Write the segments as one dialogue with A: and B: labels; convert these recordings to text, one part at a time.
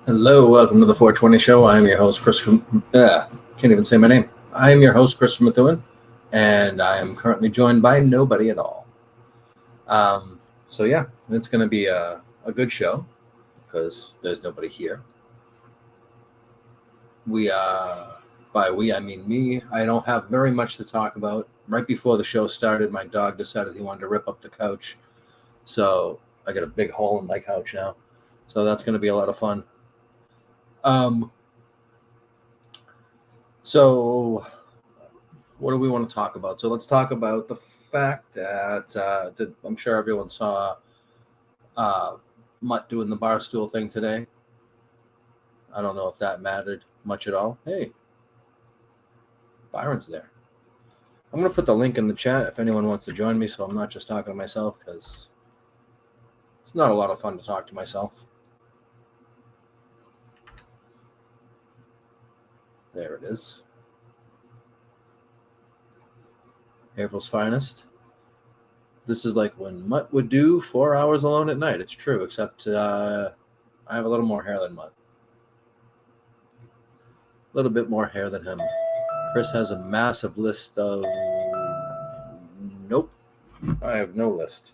A: Hello, welcome to the 420 Show. I am your host, Chris. Can't even say my name. I am your host, Chris Methuen, and I am currently joined by nobody at all. So yeah, it's going to be a good show because there's nobody here. By we, I mean me. I don't have very much to talk about. Right before the show started, my dog decided he wanted to rip up the couch. So I got a big hole in my couch now. So that's going to be a lot of fun. So what do we want to talk about? So let's talk about the fact that I'm sure everyone saw Mutt doing the barstool thing today. I don't know if that mattered much at all. Hey, Byron's there. I'm going to put the link in the chat if anyone wants to join me, so I'm not just talking to myself, because it's not a lot of fun to talk to myself. There it is. April's finest. This is like when Mutt would do 4 hours alone at night. It's true, except I have a little more hair than Mutt. A little bit more hair than him. Chris has a massive list of... Nope. I have no list.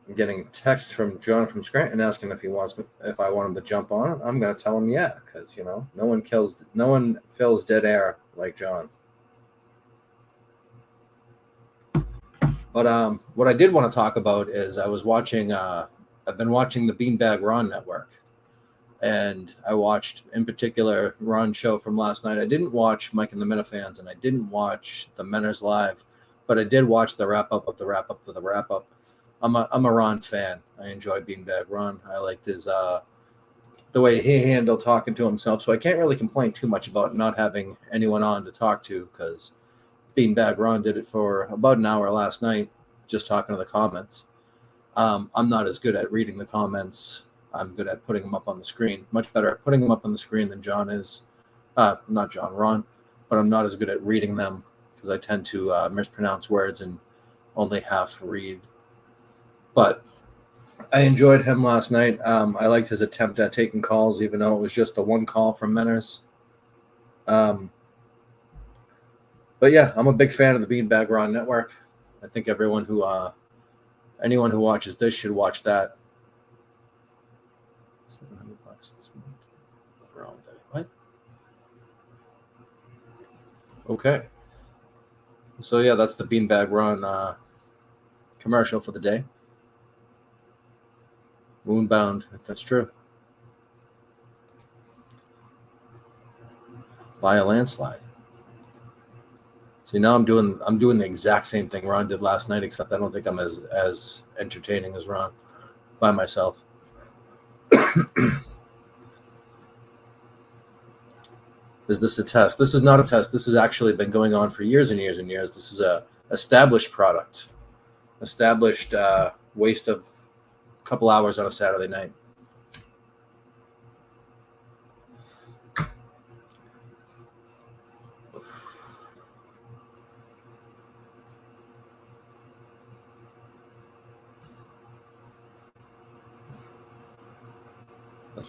A: I'm getting texts from John from Scranton asking if I want him to jump on. I'm going to tell him yeah, because no one fills dead air like John. But what I did want to talk about is I was watching. I've been watching the Beanbag Ron Network, and I watched in particular Ron's show from last night. I didn't watch Mike and the Minifans, and I didn't watch the Menners Live, but I did watch the wrap up of the wrap up of the wrap up. I'm a Ron fan. I enjoy Beanbag Ron. I liked his the way he handled talking to himself. So I can't really complain too much about not having anyone on to talk to, because Beanbag Ron did it for about an hour last night, just talking to the comments. I'm not as good at reading the comments. I'm good at putting them up on the screen. Much better at putting them up on the screen than John is. Not John, Ron. But I'm not as good at reading them because I tend to mispronounce words and only half read. But I enjoyed him last night. I liked his attempt at taking calls, even though it was just the one call from Menners. But yeah, I'm a big fan of the Beanbag Ron Network. I think anyone who watches this should watch that. $700 this month. What? Okay. So yeah, that's the Beanbag Ron commercial for the day. Moonbound, if that's true. By a landslide. See, now I'm doing the exact same thing Ron did last night, except I don't think I'm as entertaining as Ron by myself. Is this a test? This is not a test. This has actually been going on for years and years and years. This is a established product. Established waste of a couple hours on a Saturday night.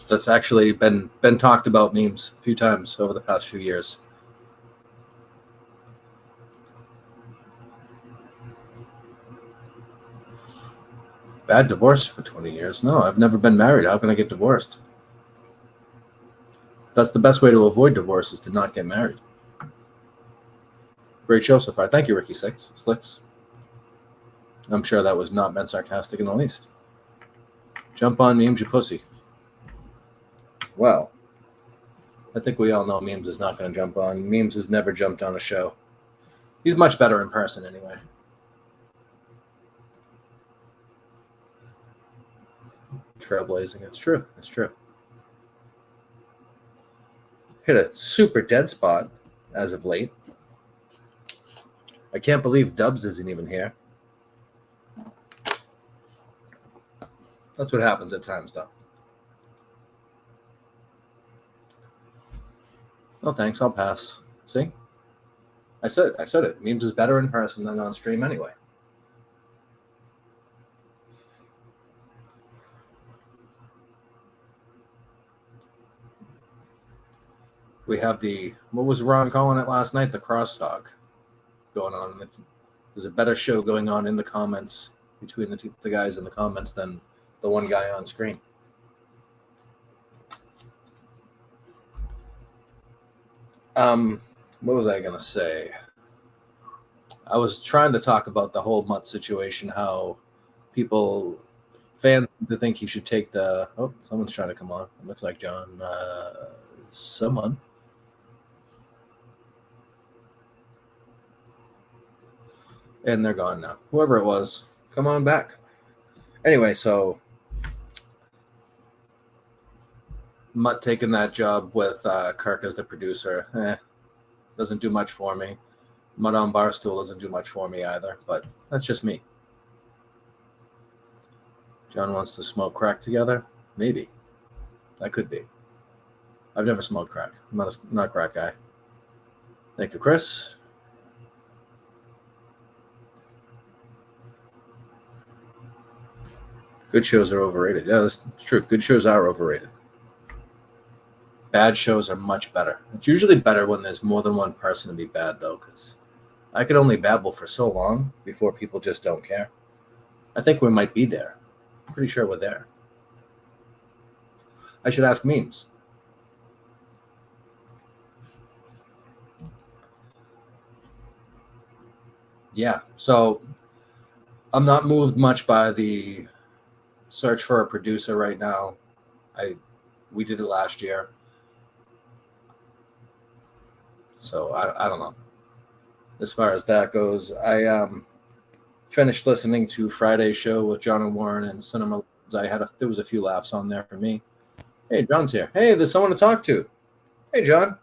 A: That's actually been talked about memes a few times over the past few years. Bad divorce for 20 years. No, I've never been married. How can I get divorced? That's the best way to avoid divorce, is to not get married. Great show so far. Thank you, Ricky Slicks. I'm sure that was not meant sarcastic in the least. Jump on memes, you pussy. Well, I think we all know Memes is not going to jump on. Memes has never jumped on a show. He's much better in person anyway. Trailblazing. It's true. It's true. Hit a super dead spot as of late. I can't believe Dubs isn't even here. That's what happens at times, though. No thanks, I'll pass. See? I said it. Memes is better in person than on stream anyway. We have what was Ron calling it last night? The crosstalk going on. There's a better show going on in the comments between the guys in the comments than the one guy on screen. What was I going to say? I was trying to talk about the whole Mutt situation, how fans think he should take someone's trying to come on. It looks like John. Someone. And they're gone now. Whoever it was, come on back. Anyway, so Mutt taking that job with Kirk as the producer, doesn't do much for me. Mutt on Barstool doesn't do much for me either, but that's just me. John wants to smoke crack together? Maybe. That could be. I've never smoked crack. I'm not a crack guy. Thank you, Chris. Good shows are overrated. Yeah, that's true. Good shows are overrated. Bad shows are much better. It's usually better when there's more than one person to be bad, though, because I could only babble for so long before people just don't care. I think we might be there. I'm pretty sure we're there. I should ask memes. Yeah, so I'm not moved much by the search for a producer right now. We did it last year. So I don't know. As far as that goes, I finished listening to Friday's show with John and Warren and Cinema. There was a few laughs on there for me. Hey, John's here. Hey, there's someone to talk to. Hey, John.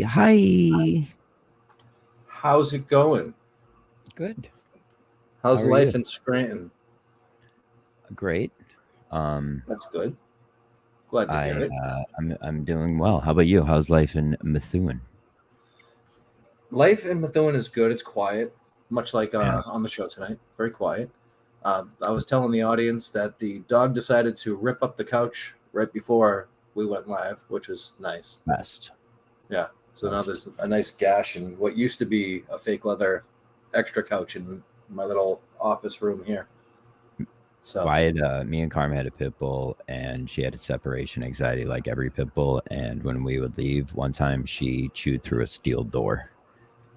B: Hi.
A: How's it going?
B: Good.
A: How's life in Scranton?
B: Great.
A: That's good. Glad to hear it.
B: I'm doing well. How about you? How's life in Methuen?
A: Life in Methuen is good. It's quiet, much like on the show tonight. Very quiet. I was telling the audience that the dog decided to rip up the couch right before we went live, which was nice.
B: Best.
A: Yeah. So now there's a nice gash in what used to be a fake leather extra couch in my little office room here. So
B: me and Carmen had a pit bull, and she had a separation anxiety like every pit bull. And when we would leave, one time she chewed through a steel door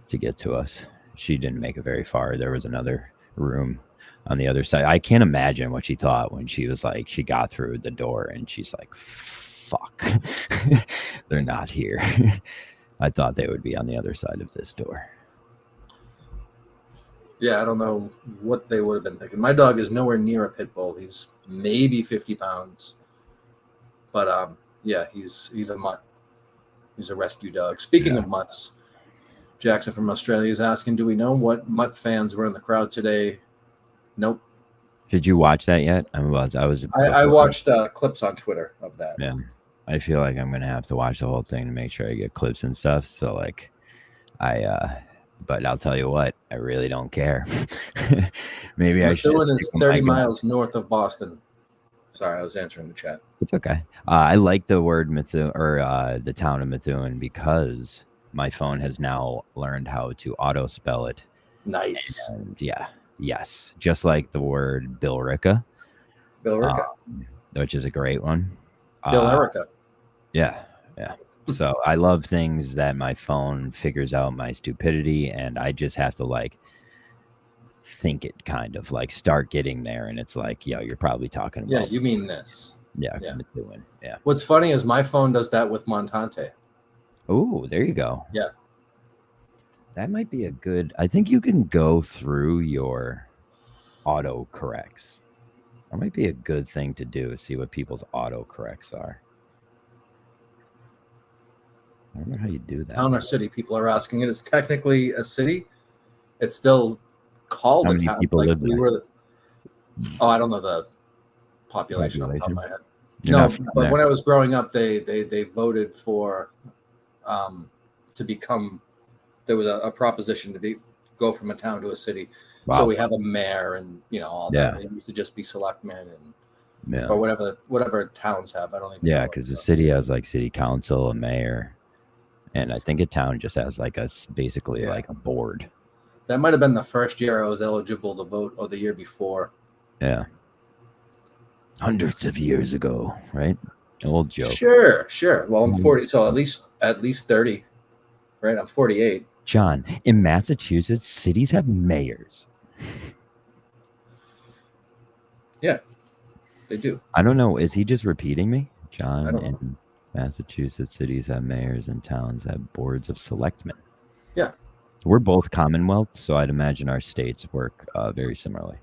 B: to get to us. She didn't make it very far. There was another room on the other side. I can't imagine what she thought when she got through the door and she's like, fuck, they're not here. I thought they would be on the other side of this door.
A: Yeah, I don't know what they would have been thinking. My dog is nowhere near a pit bull. He's maybe 50 pounds. But, yeah, he's a mutt. He's a rescue dog. Speaking of mutts, Jackson from Australia is asking, do we know what mutt fans were in the crowd today? Nope.
B: Did you watch that yet? I
A: watched clips on Twitter of that.
B: Yeah. I feel like I'm going to have to watch the whole thing to make sure I get clips and stuff. So, but I'll tell you what, I really don't care. Maybe I should.
A: Methuen is 30 miles north of Boston. Sorry, I was answering the chat.
B: It's okay. I like the word Methuen, or the town of Methuen, because my phone has now learned how to auto spell it.
A: Nice.
B: And yes. Just like the word Billerica. Which is a great one.
A: Billerica.
B: Yeah. So I love things that my phone figures out my stupidity, and I just have to think it kind of start getting there, and it's like, yo, you're probably talking about.
A: Yeah, you mean this.
B: Yeah.
A: What's funny is my phone does that with Montante.
B: Oh, there you go.
A: Yeah.
B: That might be a good. I think you can go through your auto corrects. That might be a good thing to do. See what people's auto corrects are. I don't know how you do that.
A: Town or city? People are asking. It is technically a city. It's still called a town.
B: People live there?
A: I don't know the population off the top of my head. But when I was growing up, they voted for to become. There was a proposition to go from a town to a city. Wow. So we have a mayor and all that. It used to just be selectmen and or whatever towns have. I don't even know.
B: Yeah, because the city has city council, a mayor. And I think a town just has like basically like a board.
A: That might have been the first year I was eligible to vote, or the year before.
B: Yeah. Hundreds of years ago, right? Old joke.
A: Sure. Well, I'm 40, so at least 30, right? I'm 48.
B: John, in Massachusetts, cities have mayors.
A: Yeah, they do.
B: I don't know. Is he just repeating me? John, in Massachusetts, cities have mayors and towns have boards of selectmen.
A: Yeah.
B: We're both Commonwealth, so I'd imagine our states work very similarly.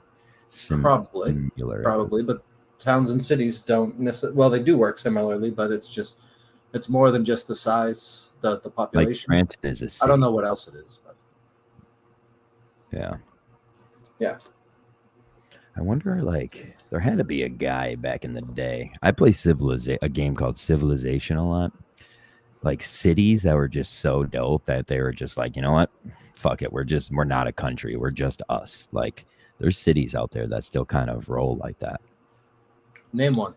A: Probably, but towns and cities don't necessarily. Well, they do work similarly, but it's more than just the size, the population.
B: Like Scranton is a city.
A: I don't know what else it is, but
B: yeah. I wonder, like, there had to be a guy back in the day. I play a game called Civilization a lot. Like cities that were just so dope that they were just like, you know what? Fuck it. We're not a country. We're just us. Like, there's cities out there that still kind of roll like that.
A: Name one.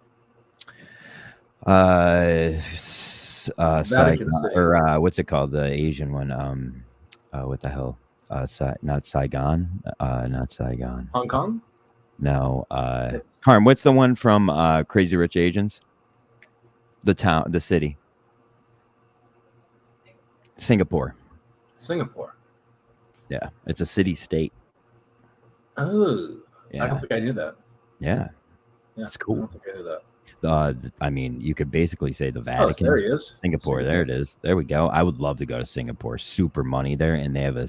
B: Saigon, or what's it called? The Asian one. What the hell? Not Saigon. Not Saigon.
A: Hong Kong?
B: No. Carm, what's the one from Crazy Rich Asians? The city. Singapore. Yeah, it's a city-state.
A: Oh,
B: yeah.
A: I don't think I knew that.
B: Yeah, that's cool.
A: I don't think I knew that.
B: I mean, you could basically say the Vatican.
A: Oh, there he is.
B: Singapore. There it is. There we go. I would love to go to Singapore. Super money there, and they have a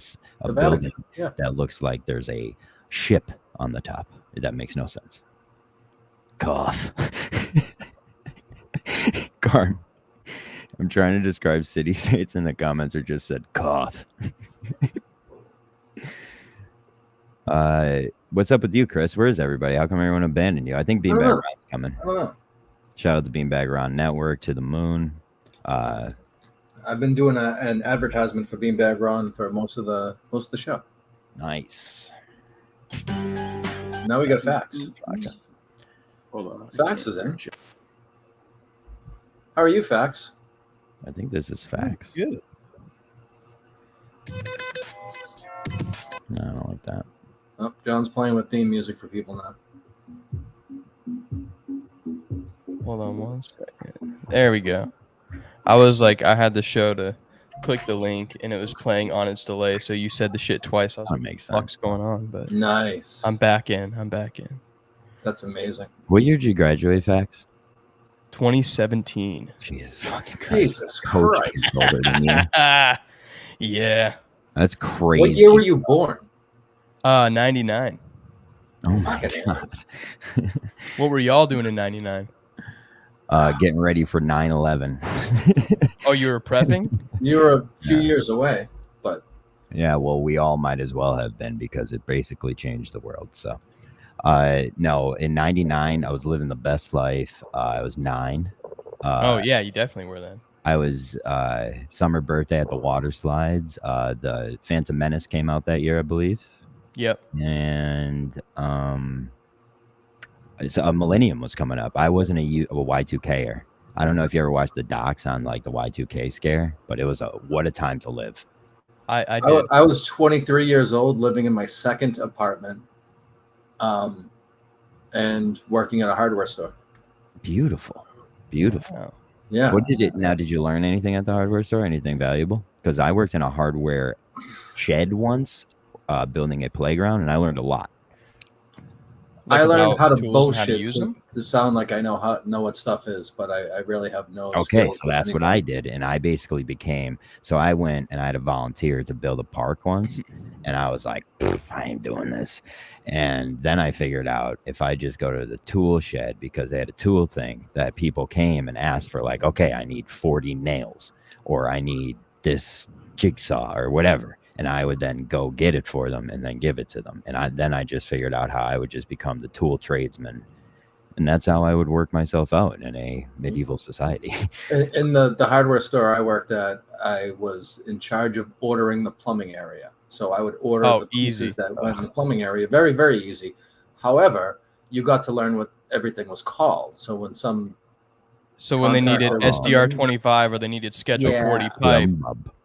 B: building that looks like there's a ship on the top. That makes no sense. Cough. Carm. I'm trying to describe city-states, and the comments are just said cough. What's up with you, Chris? Where is everybody? How come everyone abandoned you? I think Beanbag Ron's coming.
A: I don't know.
B: Shout out to Beanbag Ron Network, to the moon.
A: I've been doing an advertisement for Beanbag Ron for most of the show.
B: Nice.
A: Now we got Fax.
C: Hold on.
A: Fax is in. How are you, Fax?
B: I think this is Fax.
C: Good.
B: No, I don't like that.
A: Oh, John's playing with theme music for people now.
C: Hold on 1 second. There we go. I was like, I had the show to click the link, and it was playing on its delay. So you said the shit twice. I was
B: That
C: like,
B: makes
C: "What's
B: sense.
C: going on?" But
A: Nice.
C: I'm back in.
A: That's amazing.
B: What year did you graduate, Fax?
C: 2017.
B: Jesus fucking Christ.
A: Jesus
B: Coach
A: Christ.
B: is older than you.
C: Yeah.
B: That's crazy.
A: What year were you born?
C: 99.
B: Oh my
A: Fucking
B: God.
C: What were y'all doing in 99?
B: Getting ready for 9/11.
C: Oh, you were prepping?
A: You were a few years away, but
B: Yeah, well, we all might as well have been, because it basically changed the world. So, no, in 99, I was living the best life. I was 9.
C: Oh, yeah, you definitely were then.
B: I was summer birthday at the water slides. The Phantom Menace came out that year, I believe.
C: Yep.
B: And a Millennium was coming up. I wasn't a Y2Ker. I don't know if you ever watched the docs on like the Y2K scare, but it was what a time to live.
C: I did.
A: I was 23 years old, living in my second apartment, and working at a hardware store.
B: Beautiful.
C: Wow.
A: Yeah.
B: Did you learn anything at the hardware store? Anything valuable? Because I worked in a hardware shed once, building a playground, and I learned a lot.
C: Like
A: I learned
C: about
A: how to
C: tools and
A: bullshit
C: how to use them?
A: to sound like I know what stuff is, but I really have no
B: Okay,
A: skills
B: so
A: with
B: that's what
A: anything.
B: I did, and I basically became. So I went and I had a volunteer to build a park once, and I was like, I ain't doing this. And then I figured out if I just go to the tool shed, because they had a tool thing that people came and asked for, like, okay, I need 40 nails, or I need this jigsaw or whatever. And I would then go get it for them and then give it to them. And I just figured out how I would just become the tool tradesman. And that's how I would work myself out in a medieval society.
A: In the hardware store I worked at, I was in charge of ordering the plumbing area. So I would order the pieces
C: easy.
A: that went in the plumbing area. Very, very easy. However, you got to learn what everything was called. So when some
C: So when they needed
A: Contractor.
C: SDR25 or they needed Schedule 40 pipe.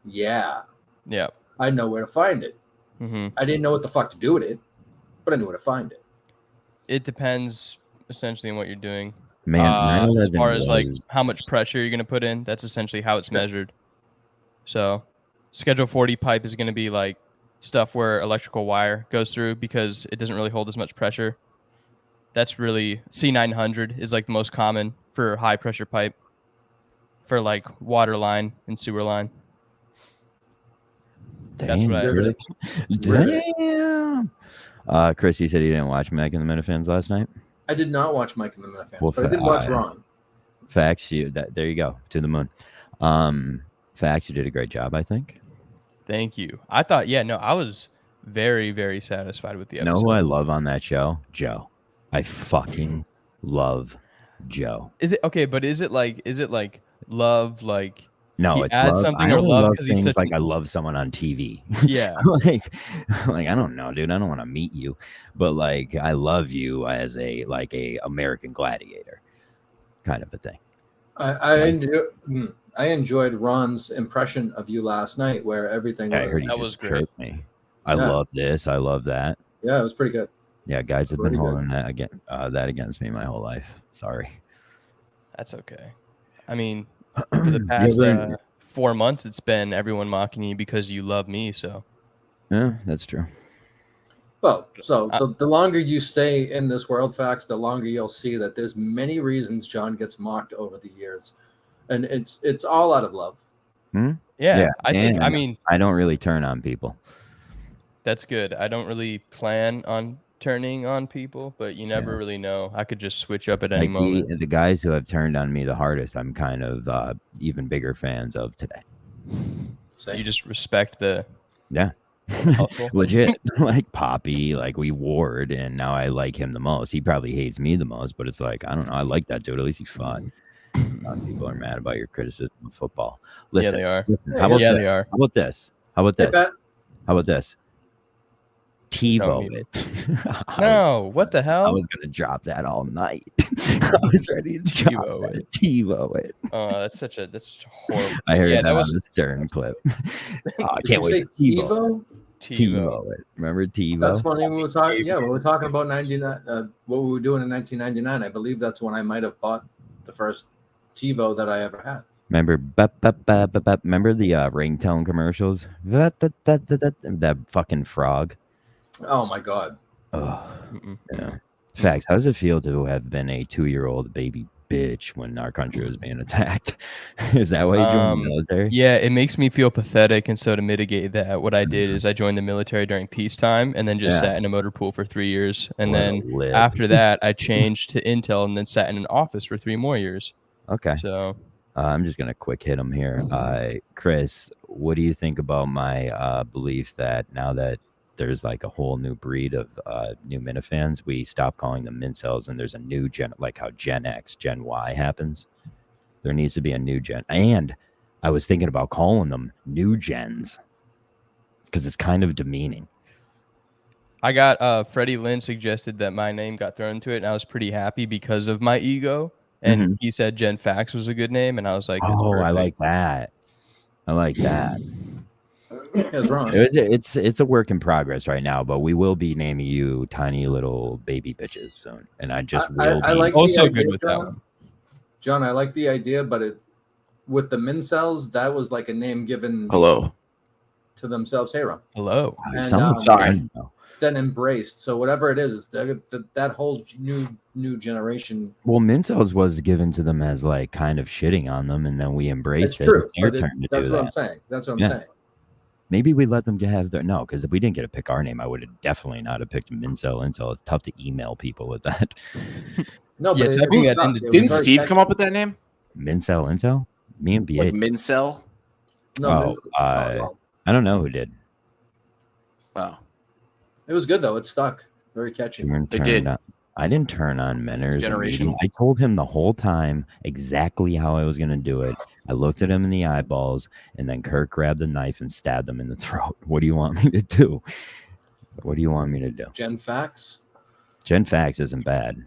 A: Yeah.
C: Yeah.
A: I know where to find it.
C: Mm-hmm.
A: I didn't know what the fuck to do with it, but I knew where to find it.
C: It depends essentially on what you're doing.
B: Man,
C: as far as like how much pressure you're going to put in, that's essentially how it's measured. So Schedule 40 pipe is going to be like stuff where electrical wire goes through because it doesn't really hold as much pressure. That's really C900 is like the most common for high pressure pipe for like water line and sewer line. That's what
B: really? Damn. Chris, you said you didn't watch Mike and the Minifans last night?
A: I did not watch Mike and the Minifans,
B: Well,
A: but I did watch Ron.
B: Facts, there you go, to the moon. Facts, you did a great job, I think.
C: Thank you. I thought, I was very, very satisfied with the episode.
B: Know who I love on that show? Joe. I fucking love Joe.
C: Is it okay? But is it like love? Like
B: no, it's
C: add
B: love.
C: Something
B: I
C: or love
B: because he's like I love someone on TV.
C: Yeah.
B: like I don't know, dude. I don't want to meet you, but like I love you as a American gladiator, kind of a thing.
A: I enjoyed Ron's impression of you last night, where everything
C: was great.
B: Me. I love this. I love that.
A: Yeah, it was pretty good.
B: Yeah, guys have been holding that against me my whole life. Sorry.
C: That's okay. I mean, for the past 4 months, it's been everyone mocking you because you love me. So.
B: Yeah, that's true.
A: Well, so the longer you stay in this world, Facts, the longer you'll see that there's many reasons John gets mocked over the years, and it's all out of love.
C: Yeah, I think. I mean,
B: I don't really turn on people.
C: That's good. I don't really plan on turning on people, but you never really know. I could just switch up at any moment.
B: The guys who have turned on me the hardest, I'm kind of even bigger fans of today.
C: So you just respect the
B: legit, like Poppy, like we warred, and now I like him the most. He probably hates me the most, but it's like I don't know. I like that dude. At least he's fun. People are mad about your criticism of football. Listen,
C: they are.
B: How about
C: this?
B: They are. How about this? How about this? How about this? TiVo it.
C: No, what the hell?
B: I was gonna drop that all night. I was ready to TiVo it. TiVo it.
C: Oh, that's horrible.
B: I heard that was a Stern clip. I can't wait.
A: TiVo.
B: TiVo it. Remember TiVo?
A: That's funny. When we were talking. Yeah, when we were talking about 99. What we were doing in 1999. I believe that's when I might have bought the first TiVo that I ever had.
B: Remember, remember the ringtone commercials? That fucking frog.
A: Oh my god.
B: Oh, yeah. Facts. How does it feel to have been a 2-year-old baby bitch when our country was being attacked? Is that why you joined the military?
C: Yeah, it makes me feel pathetic, and so to mitigate that, what I did is I joined the military during peacetime, and then just sat in a motor pool for 3 years, and then after that, I changed to Intel, and then sat in an office for 3 more years.
B: Okay.
C: So
B: I'm just gonna quick hit him here. Chris, what do you think about my belief that now that there's like a whole new breed of new Minifans, we stop calling them Mincels, and there's a new gen, like how Gen X, Gen Y happens. There needs to be a new gen. And I was thinking about calling them new gens because it's kind of demeaning.
C: I got Freddie Lynn suggested that my name got thrown into it, and I was pretty happy because of my ego. And he said Gen Fax was a good name, and I was like,
B: oh, I like that. I like that.
A: It's wrong.
B: It's a work in progress right now, but we will be naming you tiny little baby bitches soon. And I just will
A: I like
C: also
A: idea,
C: good with that one.
A: John, I like the idea, but with the Mincels, that was like a name given to themselves. Hey, Ron.
C: Hello.
A: And,
D: sorry.
A: Then embraced. So whatever it is, that whole new generation.
B: Well, Mincels was given to them as like kind of shitting on them, and then we embraced it.
A: True.
B: It's their turn to do
A: That's what
B: that.
A: I'm saying. That's what I'm saying.
B: Maybe we let them have their because if we didn't get to pick our name, I would have definitely not have picked Mincel Intel. It's tough to email people with that.
A: No, but
D: didn't Steve come up with that name?
B: Mincel Intel? Me and BA.
D: Like Mincel?
A: No,
B: I don't know who did.
D: Wow.
A: It was good though. It stuck. Very catchy.
D: It did.
B: I didn't turn on Menners.
D: Generational.
B: I told him the whole time exactly how I was going to do it. I looked at him in the eyeballs, and then Kirk grabbed the knife and stabbed him in the throat. What do you want me to do? What do you want me to do?
A: Gen Fax?
B: Gen Fax isn't bad.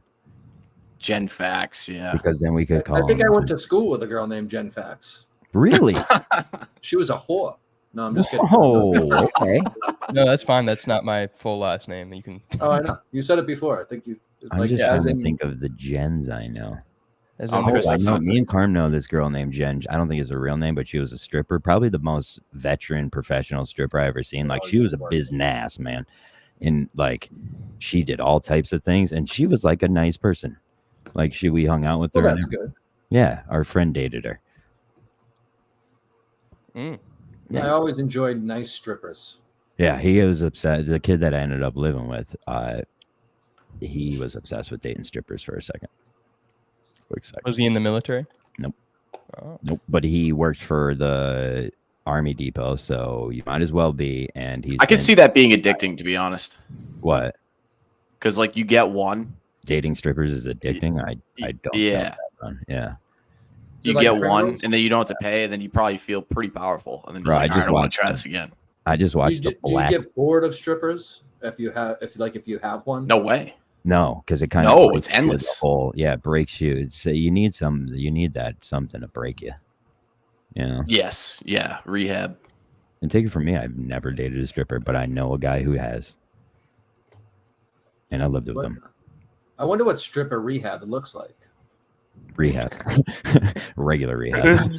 D: Jen Fax, yeah.
B: Because then we could call.
A: I think
B: him.
A: I went to school with a girl named Jen Fax.
B: Really?
A: She was a whore. No, I'm just kidding.
B: Oh, okay.
C: No, that's fine. That's not my full last name. You can.
A: Oh, I know. You said it before. I think you.
B: I'm just trying to think of the Jens I know.
C: As
D: Oh,
C: in,
D: Chris,
B: I
D: that's
B: know.
D: not
B: Me and Carm know this girl named Jen. I don't think it's a real name, but she was a stripper. Probably the most veteran professional stripper I ever seen. Like she was a business man, and like she did all types of things, and she was like a nice person. Like we hung out with her.
A: Well, that's good.
B: Yeah, our friend dated her.
C: Mm.
B: Yeah.
A: I always enjoyed nice strippers.
B: Yeah, he was obsessed. The kid that I ended up living with, he was obsessed with dating strippers for a second. Quick second.
C: Was he in the military?
B: Nope.
C: Oh.
B: Nope. But he worked for the Army Depot, so you might as well be. And he's.
D: I can see that being addicting, to be honest.
B: What?
D: Because like you get one.
B: Dating strippers is addicting. I don't.
D: Yeah.
B: Yeah.
D: You
A: like
D: get one,
A: Pringles?
D: and then you don't have to pay, and then you probably feel pretty powerful. And then you're
B: Bro,
D: like,
B: I
D: all right,
B: just
D: I want
B: watched
D: to try
B: them.
D: this again.
B: I just watched
A: do
B: the
A: you
B: black.
A: get bored of strippers if you have one?
D: No way.
B: No, because it kind
D: No,
B: of
D: it's endless.
B: It breaks you. It's you need that something to break you. You know.
D: Yes. Yeah. Rehab.
B: And take it from me, I've never dated a stripper, but I know a guy who has. And I lived with
A: What-
B: him.
A: I wonder what stripper rehab looks like.
B: Rehab. Regular rehab.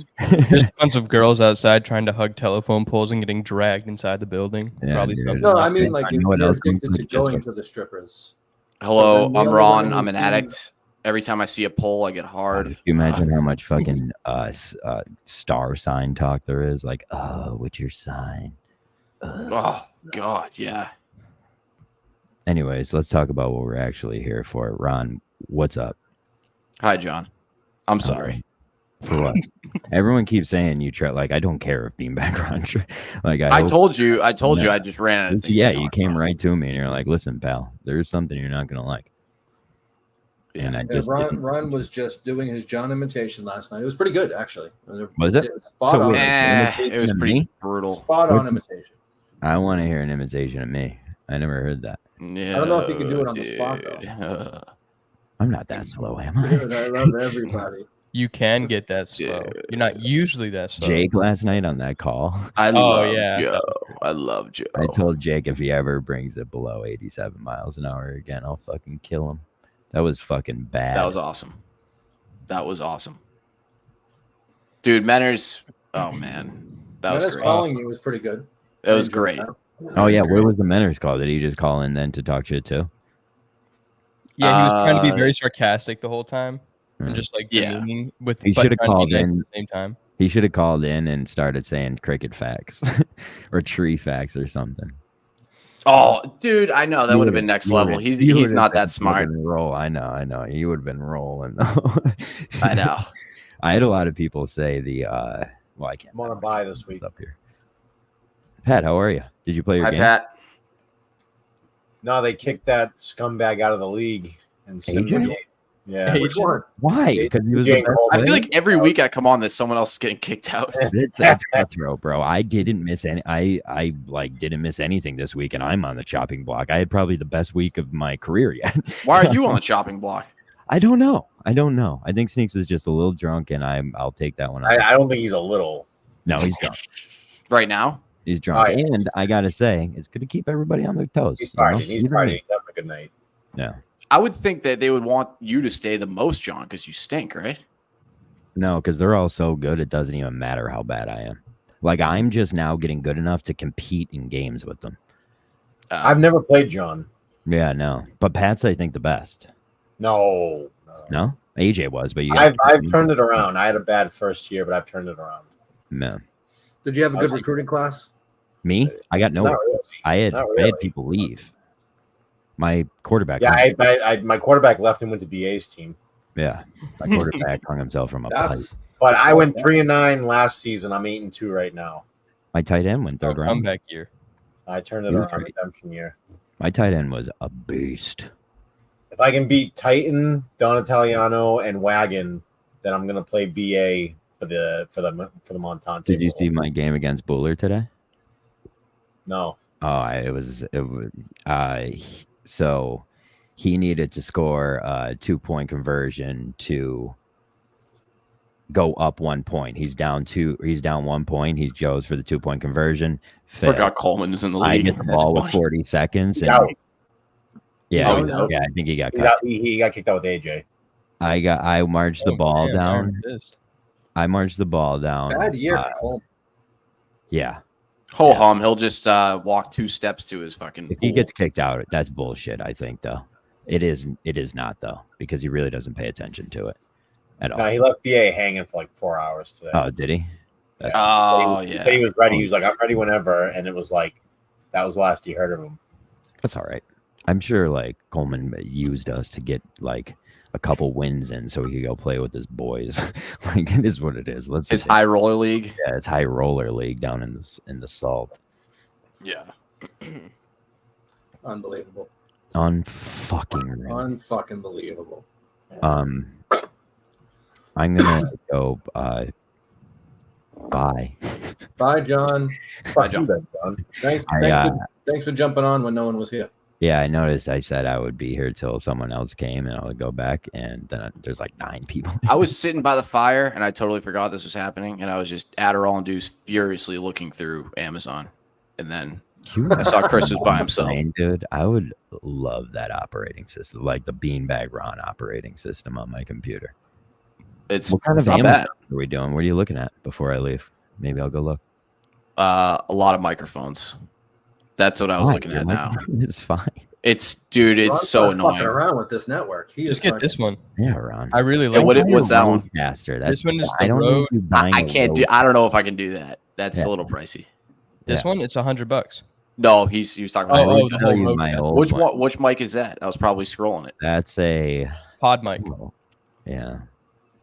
C: Just a bunch of girls outside trying to hug telephone poles and getting dragged inside the building.
B: Yeah,
C: Probably
B: dude.
C: something.
A: No,
C: like
A: I mean
B: I
A: like
B: know what
A: you're
B: else comes
A: addicted to
B: with just
A: going
B: a-
A: to the strippers.
D: Hello,
A: then the
D: I'm
A: other
D: Ron.
A: one
D: I'm an
A: who's
D: addict. Every time I see a pole, I get hard.
B: Can you imagine how much fucking star sign talk there is? Like, oh, what's your sign?
D: Oh God, yeah.
B: Anyways, let's talk about what we're actually here for. Ron, what's up?
D: Hi, John. I'm sorry.
B: For what? Everyone keeps saying you try. Like, I don't care if beanbag Ron. Like,
D: I
B: hope-
D: told you. I
B: No.
D: just ran out of things.
B: Yeah,
D: to
B: you
D: talk
B: came
D: about.
B: right to me and you're like, listen, pal, there's something you're not gonna like. And I
A: Yeah,
B: just didn't.
A: Ron was just doing his John imitation last night. It was pretty good, actually.
B: Was it?
A: Spot
B: So
A: on.
B: wait,
D: It was
B: to
D: pretty
B: me?
D: brutal.
A: Spot on
B: What's-
A: imitation.
B: I want to hear an imitation of me. I never heard that.
D: Yeah,
A: I don't know if you can do it on the spot, though.
D: though.
B: I'm not that slow, am I?
A: Dude, I love everybody.
C: You can get that slow. You're not usually that slow.
B: Jake last night on that call.
D: I love
C: yeah.
D: Joe. I love Joe.
B: I told Jake if he ever brings it below 87 miles an hour again, I'll fucking kill him. That was fucking bad.
D: That was awesome. That was awesome. Dude, Menners. Oh man, that was
A: Menace
D: great.
A: calling you was pretty good.
D: It was
A: I enjoyed
D: great.
A: that.
B: Oh yeah,
D: was
B: where
D: great.
B: was the Menners call? Did he just call in then to talk shit too?
C: Yeah, he was trying to be
D: Uh,
C: very sarcastic the whole time and
B: Hmm.
C: just like
D: Yeah.
C: demeaning with.
B: He
C: but
B: shoulda
C: trying to be
B: called
C: nice
B: in.
C: at the same time.
B: He should have called in and started saying cricket facts or tree facts or something.
D: Oh, dude, I know that
B: You
D: would have
B: would've-
D: been next
B: you
D: level.
B: would've-
D: He's
B: you
D: he's
B: would've
D: not
B: been
D: that smart.
B: fucking Roll. I know. You would have been rolling though.
D: I know.
B: I had a lot of people say the well, I can't.
E: I'm on a bye this week.
B: What's up here? Pat, how are you? Did you play your
D: Hi,
B: game?
D: Pat.
E: No, they kicked that scumbag out of the league and sim the
B: AJ?
E: game. Yeah.
C: Hey,
A: Which one?
B: Why? Because he was the
E: Jake
B: best
E: Coleman.
D: I feel
B: player?
D: like every week I come on, there's someone else getting kicked out.
B: It's cutthroat, bro. I didn't miss any. I like didn't miss anything this week, and I'm on the chopping block. I had probably the best week of my career yet.
D: Why are you on the chopping block?
B: I don't know. I think Sneaks is just a little drunk, and I'll take that one.
E: I don't think he's a little.
B: No, he's drunk.
D: Right now?
B: He's drunk,
E: Oh, yeah.
B: and I gotta say, it's good to keep everybody on their toes.
E: He's
B: you know?
E: partying. He's
B: Even
E: partying.
B: me.
E: He's having a good night.
B: Yeah.
D: I would think that they would want you to stay the most, John, because you stink, right?
B: No, because they're all so good, it doesn't even matter how bad I am. Like I'm just now getting good enough to compete in games with them.
E: I've never played John.
B: Yeah, no, but Pat's I think the best.
E: No.
B: No, AJ was, but you.
E: I've turned it around. I had a bad first year, but I've turned it around.
B: No.
A: Did you have a good
E: I was-
A: recruiting class?
B: Me? I got no.
E: Not really.
B: I had
E: Not
B: I
E: really.
B: had people leave. My quarterback.
E: Yeah,
B: hung-
E: my quarterback left and went to BA's team.
B: yeah. My quarterback hung himself from a pipe.
A: That's
E: But I went 3-9 last season. I'm 8-2 right now.
B: My tight end went third round.
C: Comeback year.
E: I turned it
B: He was
E: around
B: great.
E: redemption year.
B: My tight end was a beast.
E: If I can beat Titan, Don Italiano, and Wagon, then I'm gonna play BA for the Montante.
B: Did you
E: Bowl.
B: see my game against Buller today?
E: No.
B: Oh, so he needed to score a 2-point conversion to go up 1 point. He's down 1 point. He goes for the 2-point conversion. Failed.
D: Forgot Coleman was in the
B: I
D: league.
B: get the
D: That's
B: ball with
D: funny.
B: 40 seconds.
E: He's
B: And
E: out.
B: yeah,
D: He's out.
B: yeah, I think he got
E: He
B: cut.
E: got kicked out with AJ.
B: I marched the ball
C: man,
B: down.
C: I'm pissed.
B: I marched the ball down.
A: Bad year for Cole.
B: Yeah.
D: Ho hum. He'll just walk 2 steps to his fucking.
B: If he
D: pool.
B: gets kicked out, that's bullshit, I think, though. It is not, though, because he really doesn't pay attention to it at all.
E: No, he left BA hanging for like 4 hours today.
B: Oh, did he?
E: Yeah.
D: Oh,
E: He
D: yeah.
E: said he was ready. He was like, I'm ready whenever. And it was like, that was the last he heard of him.
B: That's all right. I'm sure, like, Coleman used us to get, like, a couple wins in so he could go play with his boys. Like, it is what it is.
D: His high roller league.
B: Yeah, it's high roller league down in the salt.
D: Yeah.
A: Unbelievable.
B: Unfucking
A: Believable.
B: I'm gonna go bye.
A: Bye, John.
E: Fuck
D: John.
E: you then, John.
A: Thanks for jumping on when no one was here.
B: Yeah, I noticed I said I would be here till someone else came and I would go back, and then there's like 9 people.
D: I was sitting by the fire and I totally forgot this was happening, and I was just Adderall induced, furiously looking through Amazon, and then I saw Chris was by himself.
B: Dude, I would love that operating system, like the Beanbag Ron operating system on my computer.
D: It's
B: What kind
D: it's
B: of
D: not
B: Amazon
D: bad.
B: are we doing? What are you looking at before I leave? Maybe I'll go look.
D: A lot of microphones. That's what I was looking at now.
B: It's fine.
D: It's dude, it's
A: Ron's
D: so
A: not fucking
D: annoying.
A: around with this network. He
C: Just
A: is
C: get
A: fucking-
C: this one.
B: Yeah, Ron.
C: I really
D: Yeah,
C: like.
D: what's that one?
B: Faster.
C: This one is
B: I
C: the
B: don't
C: Rode.
B: need you buying
D: I
B: a
D: can't do.
B: Rode.
D: I don't know if I can do that. That's
B: Yeah.
D: a little pricey.
C: This
B: Yeah.
C: one, it's $100.
D: No, he was talking
C: Oh,
D: about.
B: I will
C: the
B: tell
C: whole
B: you
C: Rode
B: my
C: cast.
B: old
D: Which
B: one.
D: one? Which mic is that? I was probably scrolling it.
B: That's a
C: Pod mic.
B: yeah.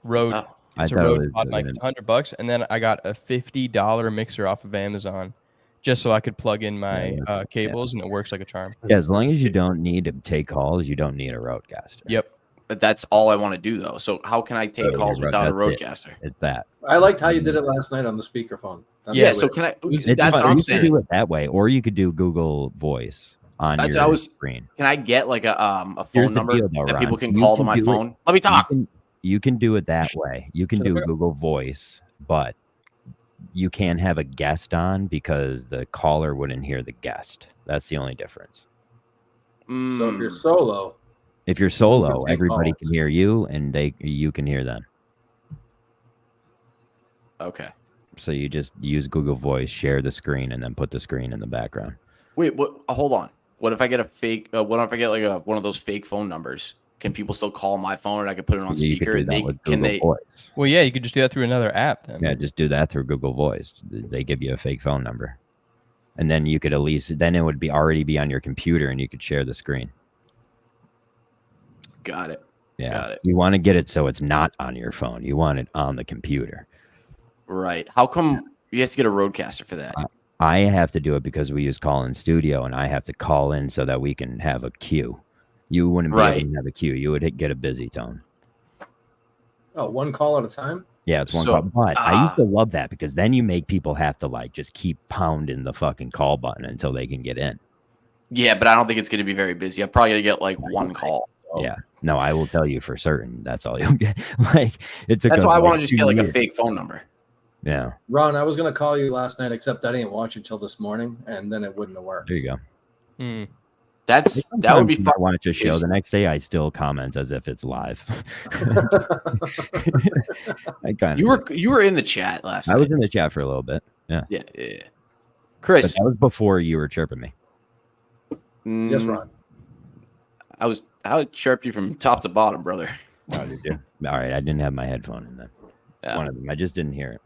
C: Rode.
D: Oh,
C: It's a
B: thought it
C: Rode
B: was
C: pod mic. It's $100, and then I got a $50 mixer off of Amazon, just so I could plug in my
B: Yeah,
C: cables, and it works like a charm.
B: Yeah, as long as you don't need to take calls, you don't need a roadcaster.
C: Yep.
D: But that's all I want to do though. So how can I take
B: Yeah,
D: calls
B: you're
D: without a
B: right.
D: roadcaster?
B: It's that.
A: I liked how you did it last night on the speakerphone. That's
D: Yeah.
A: the
D: So
A: way-
D: can I?
B: It's
D: That's
B: fine.
D: what I'm
B: You can
D: saying.
B: do it that way, or you could do Google Voice on
D: That's
B: your
D: what I was-
B: screen.
D: Can I get like a
B: Here's
D: phone
B: the
D: number
B: deal, though,
D: that
B: Ron.
D: people can
B: You
D: call to
B: can
D: my
B: do it-
D: phone? Let me talk.
B: You can do it that way. You can do
C: Okay.
B: Google Voice, but you can't have a guest on because the caller wouldn't hear the guest. That's the only difference.
A: So if you're
D: Mm,
A: solo,
B: If you're solo,
A: take
B: everybody
A: calls.
B: can hear you, and you can hear them.
D: okay.
B: So you just use Google Voice, share the screen, and then put the screen in the background.
D: Wait. What? Hold on. What if I get a fake? What if I get like one of those fake phone numbers? Can people still call my phone and I can put it on
B: You could
D: speaker?
B: do
D: And
B: that
D: they
B: with
D: can
B: Google
D: they?
B: Voice.
C: Well, yeah, you could just do that through another app then.
B: Yeah, just do that through Google Voice. They give you a fake phone number, and then you could at least then it would be already be on your computer, and you could share the screen.
D: Got it.
B: Yeah,
D: Got it.
B: you want to get it so it's not on your phone. You want it on the computer.
D: Right. How come you have to get a roadcaster for that?
B: I have to do it because we use Call In Studio, and I have to call in so that we can have a queue. You wouldn't be
D: Right.
B: able to have a queue. You would get a busy tone.
A: oh, one call at a time.
B: Yeah, it's one
D: So,
B: call. But I used to love that because then you make people have to like just keep pounding the fucking call button until they can get in.
D: Yeah, but I don't think it's going to be very busy. I'm probably going to get like one call. So.
B: Yeah. No, I will tell you for certain. That's all you'll get. Like it took
D: That's
B: us,
D: why I
B: like,
D: want to just
B: 2
D: get like a
B: years.
D: fake phone number.
B: Yeah.
A: Ron, I was gonna call you last night, except I didn't watch it till this morning, and then it wouldn't have worked.
B: There you go.
C: Hmm.
D: That would be
B: Sometimes
D: fun.
B: I watch a show.
D: Is-
B: The next day, I still comment as if it's live. I kind of.
D: You were in the chat last
B: I
D: night.
B: was in the chat for a little bit. Yeah.
D: Yeah.
B: But
D: Chris.
B: that was before you were chirping me.
A: Yes, Ron.
D: I chirped you from top to bottom, brother.
B: Oh, did you? All right. I didn't have my headphone in then.
D: Yeah.
B: One of them. I just didn't hear it.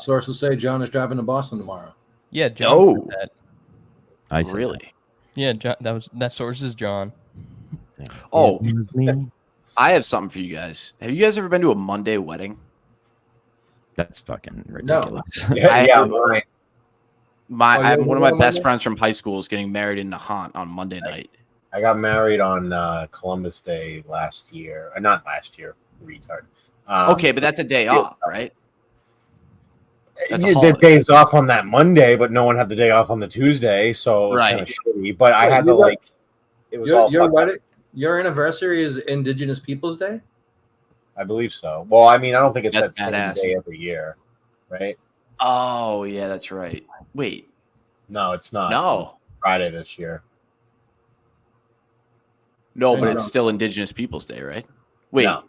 A: Sources say John is driving to Boston tomorrow.
C: Yeah, John
D: No.
C: said that.
B: I said
D: Really?
C: Yeah, John, that source is John.
B: that.
D: Oh.
B: It was me.
D: I have something for you guys. Have you guys ever been to a Monday wedding?
B: That's fucking
A: No.
B: ridiculous.
E: Yeah,
D: I-
E: right.
A: Oh,
D: One of my
A: on
D: best
A: Monday?
D: friends from high school is getting married in Nahant on Monday night.
E: I got married on Columbus Day last year. Not last year, retard.
D: Okay, but that's a day off, right? That's a
E: The
D: holiday.
E: day's off on that Monday, but no one had the day off on the Tuesday, so it was
D: Right.
E: kind of shitty. But I
A: Wait,
E: had to
A: you got-
E: like, it was all
A: Your
E: fucked up.
A: wedding, your anniversary is Indigenous Peoples Day.
E: I believe so. Well, I mean, I don't think it's
D: That's
E: that
D: badass.
E: same day every year, right?
D: Oh yeah, that's right. Wait,
E: No, it's not.
D: no,
E: Friday this year.
D: no,
A: I
D: but
A: know.
D: it's still Indigenous Peoples Day, right? Wait,
E: No.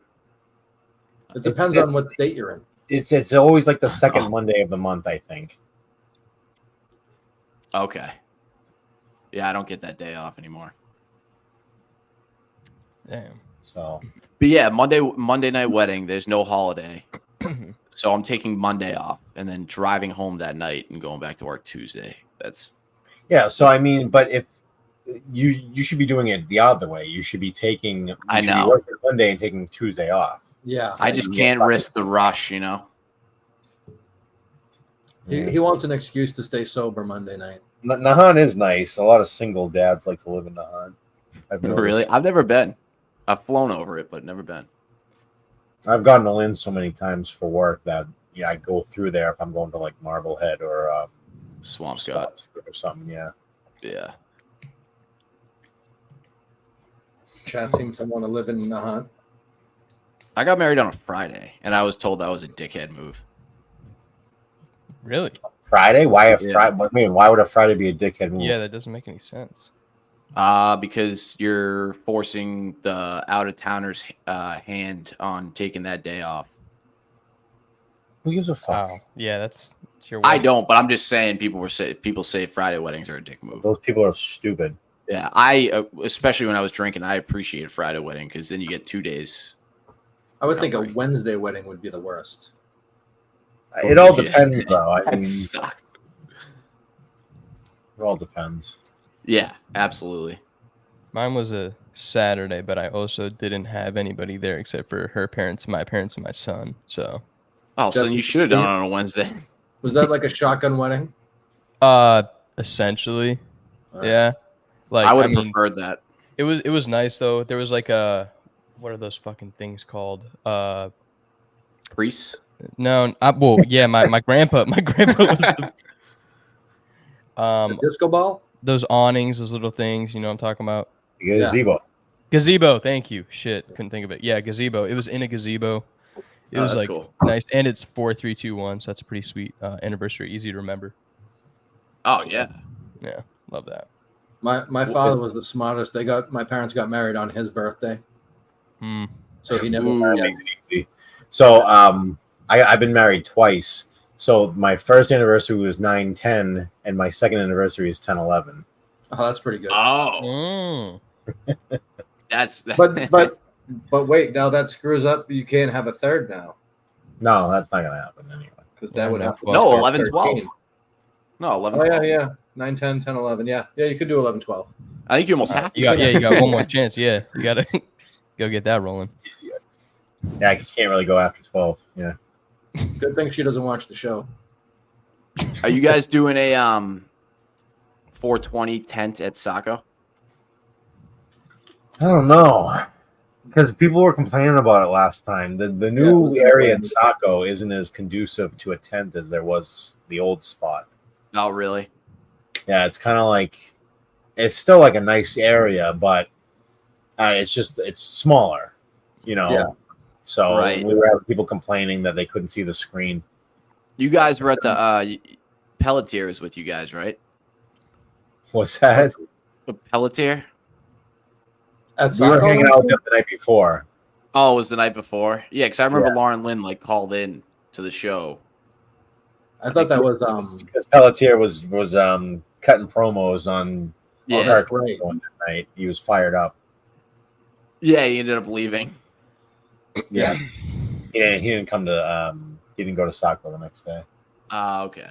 A: It depends on what state you're in.
E: It's always like the second Monday of the month, I think.
D: okay. Yeah, I don't get that day off anymore.
C: Damn.
E: So
D: But yeah, Monday night wedding. There's no holiday, so I'm taking Monday off and then driving home that night and going back to work Tuesday. That's
E: yeah, so I mean, but if you should be doing it the other way. You should be taking.
D: I
E: should be
D: know.
E: working Monday and taking Tuesday off.
A: Yeah,
D: I just can't risk the rush, you know.
A: he wants an excuse to stay sober Monday night.
E: Nahan is nice. A lot of single dads like to live in Nahan. I've noticed.
D: Really, I've never been. I've flown over it, but never been.
E: I've gotten to Lynn so many times for work that I go through there if I'm going to like Marblehead or
D: Swampscott
E: or something. Yeah.
D: Yeah.
A: Chad seems to want to live in Nahan.
D: I got married on a Friday, and I was told that was a dickhead move.
C: Really?
E: Friday? Why a
D: Yeah.
E: Friday? I mean, why would a Friday be a dickhead move?
C: Yeah, that doesn't make any sense.
D: Because you're forcing the out-of-towners' hand on taking that day off.
E: Who gives a fuck?
C: Wow. Yeah, that's your.
D: I
C: wedding.
D: don't, but I'm just saying people say Friday weddings are a dick move.
E: Those people are stupid.
D: Yeah, I especially when I was drinking, I appreciated Friday wedding because then you get 2 days.
A: I would think a
D: Recovery.
A: Wednesday wedding would be the worst.
E: It all
D: Yeah.
E: depends, though. I mean,
D: That sucks.
E: it all depends.
D: Yeah, absolutely.
C: Mine was a Saturday, but I also didn't have anybody there except for her parents, my parents, and my son. So,
D: Oh, so
A: Just-
D: you should have done it on a Wednesday.
A: Was that like a shotgun wedding?
C: essentially,
A: All right.
C: yeah. Like
D: I would have
C: mean,
D: preferred that.
C: it was nice though. There was like what are those fucking things called?
D: Priests.
C: No, well, yeah, my grandpa was the,
A: The disco ball?
C: those awnings, those little things, you know what I'm talking about?
E: Gazebo.
C: Gazebo, thank you. Shit, couldn't think of it. Yeah, gazebo. It was in a gazebo. It
D: Oh,
C: was
D: that's
C: like
D: cool.
C: nice, and it's 4321, so that's a pretty sweet anniversary, easy to remember.
D: Oh yeah.
C: Yeah, love that.
A: My father was the smartest. My parents got married on his birthday,
C: Hmm.
A: so he never.
D: Ooh.
E: That makes it easy. So I've been married twice. So my first anniversary was 9/10, and my second anniversary is 10/11.
A: Oh, that's pretty good.
D: Oh, that's.
A: But wait, now that screws up. You can't have a third now
E: No, that's not gonna happen anyway.
A: because that would have to.
D: No,
A: be
D: 11, 12.
A: 13.
D: No, 11.
A: Oh yeah,
D: 12.
A: yeah. 9, 10, 10, 11. Yeah, you could do 11, 12.
D: I think you almost have to.
C: You got one more chance. Yeah, you gotta go get that rolling.
E: Yeah, I just can't really go after 12. Yeah.
A: Good thing she doesn't watch the show.
D: Are you guys doing a 420 tent at Saco?
E: I don't know. Because people were complaining about it last time. The new area in Saco isn't as conducive to a tent as there was the old spot.
D: Oh, really?
E: Yeah, it's kind of like it's still like a nice area, but it's smaller, you know.
A: Yeah.
E: So
D: Right.
E: we were having people complaining that they couldn't see the screen.
D: You guys were at the Pelletiers with you guys, right?
E: What's that?
D: The Pelletier?
A: At
E: We were
A: Saco?
E: hanging out with them the night before.
D: Oh, it was the night before. Yeah, because I remember
E: Yeah.
D: Lauren Lynn like called in to the show.
A: I thought that was
E: Because Pelletier was cutting promos on
D: Yeah,
E: her
A: great.
E: that night. He was fired up.
D: yeah. He ended up leaving.
E: Yeah. He didn't come to he didn't go to Saco the next day.
D: Okay.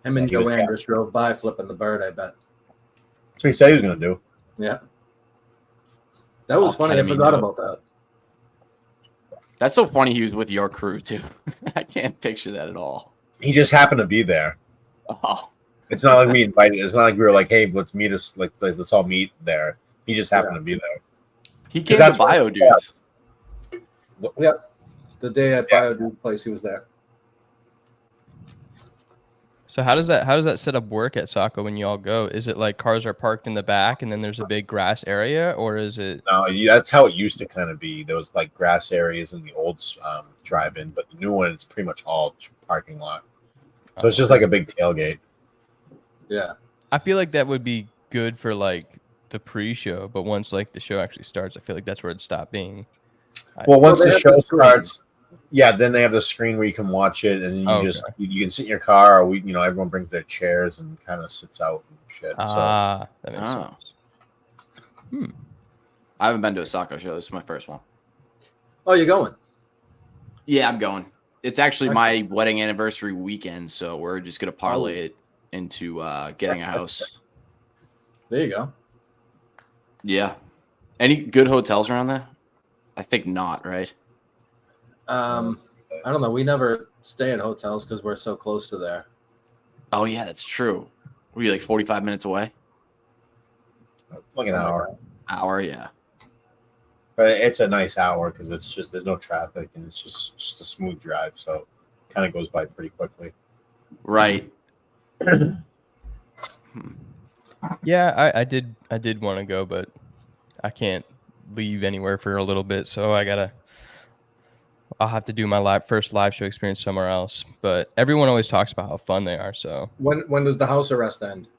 A: Him and
E: He was
A: Joanne just drove by flipping the bird. I bet.
E: That's what he said he was gonna do.
A: Yeah. That was
D: Oh,
A: funny. I
D: ketamine
A: forgot
D: note.
A: about that.
D: That's so funny. He was with your crew too. I can't picture that at all.
E: He just happened to be there.
D: Oh,
E: It's not like we invited. It's not like we were like, "Hey, let's meet us. Like let's all meet there." He just happened to be there.
D: he came
E: that's
D: to
E: what-
D: Bio Dudes.
A: Yep. The day at
E: Yeah.
A: Biodude place, he was there.
C: So how does that setup work at Saco when you all go? Is it like cars are parked in the back and then there's a big grass area, or is it?
E: No, that's how it used to kind of be. There was like grass areas in the old drive-in, but the new one it's pretty much all parking lot. So it's just like a big tailgate.
A: Yeah.
C: I feel like that would be good for like the pre-show, but once like the show actually starts, I feel like that's where it'd stop being.
E: Well, once
A: they
E: the
A: have
E: show
A: the screen.
E: starts, yeah, then they have the screen where you can watch it, and then you
C: Okay.
E: just you can sit in your car, or everyone brings their chairs and kind of sits out and shit.
C: That makes
D: Oh.
C: sense.
D: I haven't been to a Saco show. This is my first one.
A: Oh, you're going?
D: Yeah, I'm going. It's actually my wedding anniversary weekend, so we're just gonna parlay it into getting a house.
A: There you go.
D: Yeah. Any good hotels around there? I think not, right?
A: I don't know. We never stay at hotels because we're so close to there.
D: Oh yeah, that's true. Were you like 45 minutes away?
E: like an hour.
D: Hour, yeah.
E: But it's a nice hour because it's just there's no traffic and it's just a smooth drive, so it kind of goes by pretty quickly.
D: Right.
C: Yeah, I did want to go, but I can't leave anywhere for a little bit, so I'll have to do my first live show experience somewhere else. But everyone always talks about how fun they are. So
A: When does the house arrest end?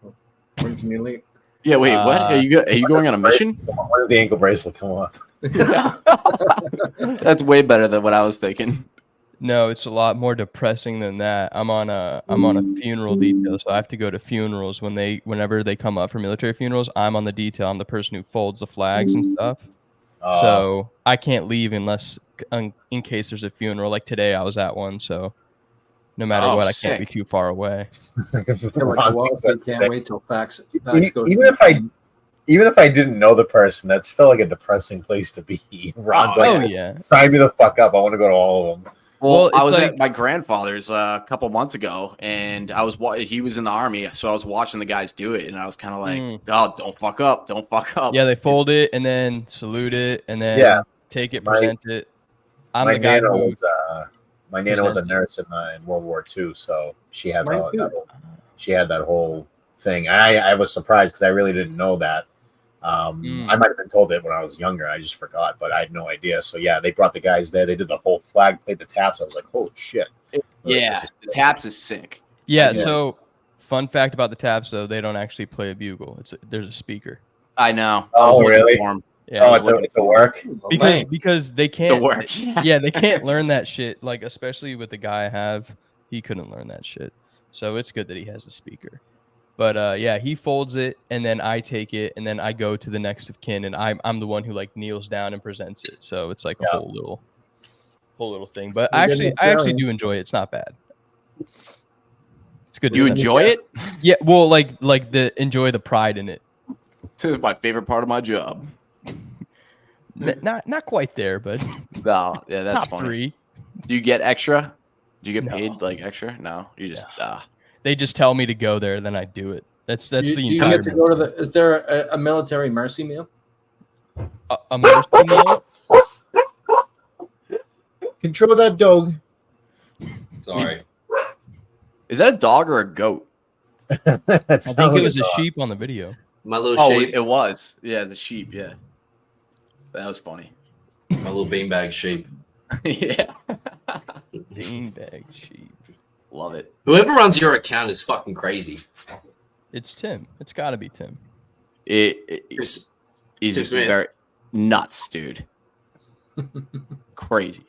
A: When can you leave?
D: Yeah, wait, what? Are you going on a mission?
E: When does the ankle bracelet come on?
D: That's way better than what I was thinking.
C: no, it's a lot more depressing than that. I'm on a funeral detail, so I have to go to funerals whenever they come up for military funerals. I'm on the detail. I'm the person who folds the flags and stuff. So I can't leave unless in case there's a funeral. Like today, I was at one, so no matter what, I can't be too far away.
A: Can't wait till facts go.
E: Even if I didn't know the person, that's still like a depressing place to be. Ron's
C: yeah.
E: Sign me the fuck up. I want to go to all of them.
D: Well, I was at my grandfather's a couple months ago, and he was in the army, so I was watching the guys do it, and I was kind of like, "Oh, don't fuck up, don't fuck up."
C: Yeah, they fold it and then salute it, and then take it, present it.
E: My Nana was a nurse in World War II, so she had that whole thing. I was surprised because I really didn't know that. I might have been told it when I was younger. I just forgot, but I had no idea. So yeah, they brought the guys there. They did the whole flag, played the taps. I was like, holy shit!
D: Yeah, the taps is sick.
C: Yeah. So, fun fact about the taps, though, they don't actually play a bugle. There's a speaker.
D: I know.
E: Oh, really?
C: Yeah.
E: Oh, it's a work.
C: Because they can't.
D: It's a work.
C: Yeah, they can't learn that shit. Like especially with the guy I have, he couldn't learn that shit. So it's good that he has a speaker. But yeah, he folds it, and then I take it, and then I go to the next of kin, and I'm the one who like kneels down and presents it. So it's like a whole little thing. But I actually do enjoy it. It's not bad. It's good.
D: You enjoy it?
C: Yeah. Well, like enjoy the pride in it.
D: This is my favorite part of my job.
C: Not quite there, but
D: no, yeah, that's
C: top
D: funny.
C: 3.
D: Do you get extra? Do you get paid like extra? No, you just
C: They just tell me to go there, then I do it. That's the entire.
A: You get to go to the. Is there a military mercy meal?
C: A mercy meal?
E: Control that dog.
A: Sorry.
D: Is that a dog or a goat?
C: I think it was a sheep on the video.
F: My little sheep.
D: It was. Yeah, the sheep. Yeah, that was funny.
F: My little beanbag sheep.
D: Yeah.
C: Beanbag sheep.
D: Love it.
F: Whoever runs your account is fucking crazy.
C: It's Tim. It's got to be Tim.
D: He's just very nuts, dude. Crazy.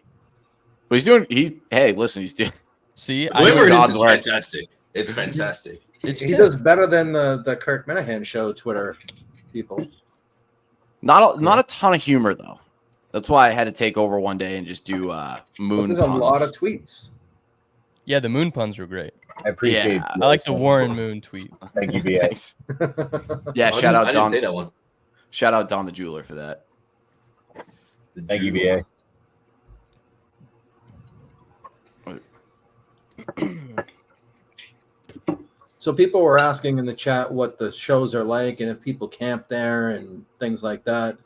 D: But he's doing. Hey, listen, he's doing.
C: See,
F: whoever it is fantastic. It's fantastic.
A: He does better than the Kirk Minahan show Twitter people.
D: Not a ton of humor though. That's why I had to take over one day and just do moon.
A: There's a lot of tweets.
C: Yeah, the moon puns were great.
E: I appreciate.
C: Yeah, I like the Warren Moon tweet.
E: Thank you, BA.
D: Yeah, shout out
F: I
D: Don.
F: didn't say that one.
D: Shout out Don the jeweler for that.
E: Thank you, BA.
A: So people were asking in the chat what the shows are like and if people camp there and things like that.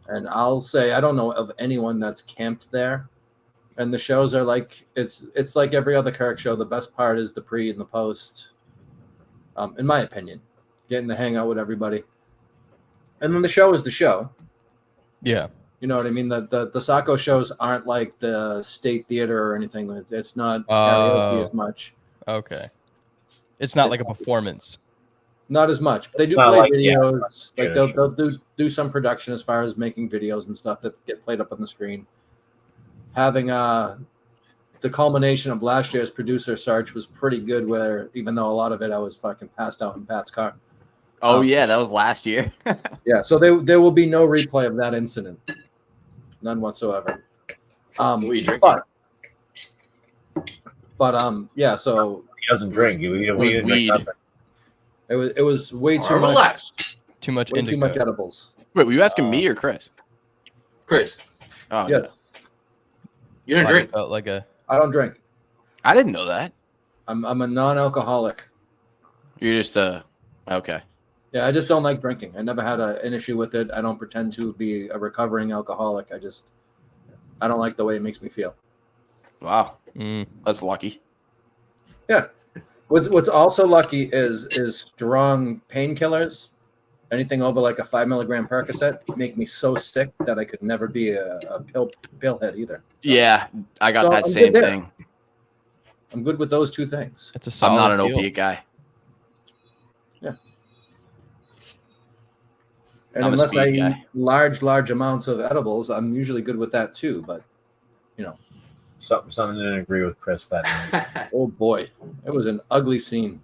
A: And I'll say I don't know of anyone that's camped there. And the shows are like it's like every other Kirk show. The best part is the pre and the post. in my opinion. Getting to hang out with everybody. And then the show is the show.
C: Yeah.
A: You know what I mean? The Saco shows aren't like the State Theater or anything. It's not karaoke as much.
C: Okay. It's not like a performance.
A: Not as much. They do play videos. Like they'll do some production as far as making videos and stuff that get played up on the screen. Having the culmination of last year's producer search was pretty good, where even though a lot of it I was fucking passed out in Pat's car.
D: Oh yeah, that was last year.
A: Yeah, so there will be no replay of that incident. None whatsoever.
F: What are you drinking?
A: But yeah, so
E: he doesn't drink. We didn't drink nothing.
A: It was way too much.
F: Relaxed.
C: Too much.
A: Way too much edibles.
D: Wait, were you asking me or Chris?
F: Chris.
D: Oh
A: yes.
F: You don't drink.
C: Felt like a.
A: I don't drink.
D: I didn't know that.
A: I'm a non-alcoholic.
D: You're just okay.
A: Yeah, I just don't like drinking. I never had an issue with it. I don't pretend to be a recovering alcoholic. I don't like the way it makes me feel.
D: Wow, that's lucky.
A: Yeah. What's also lucky is strong painkillers. Anything over like a 5 milligram Percocet make me so sick that I could never be a pill head either.
D: Yeah, I got that same thing.
A: I'm good with those two things.
C: It's a solid
D: I'm not an
C: deal.
D: opiate guy.
A: Yeah. And
D: I'm a
A: unless I
D: speed
A: eat
D: guy.
A: large amounts of edibles, I'm usually good with that too. But
E: Something didn't agree with Chris that night.
A: oh boy, it was an ugly scene.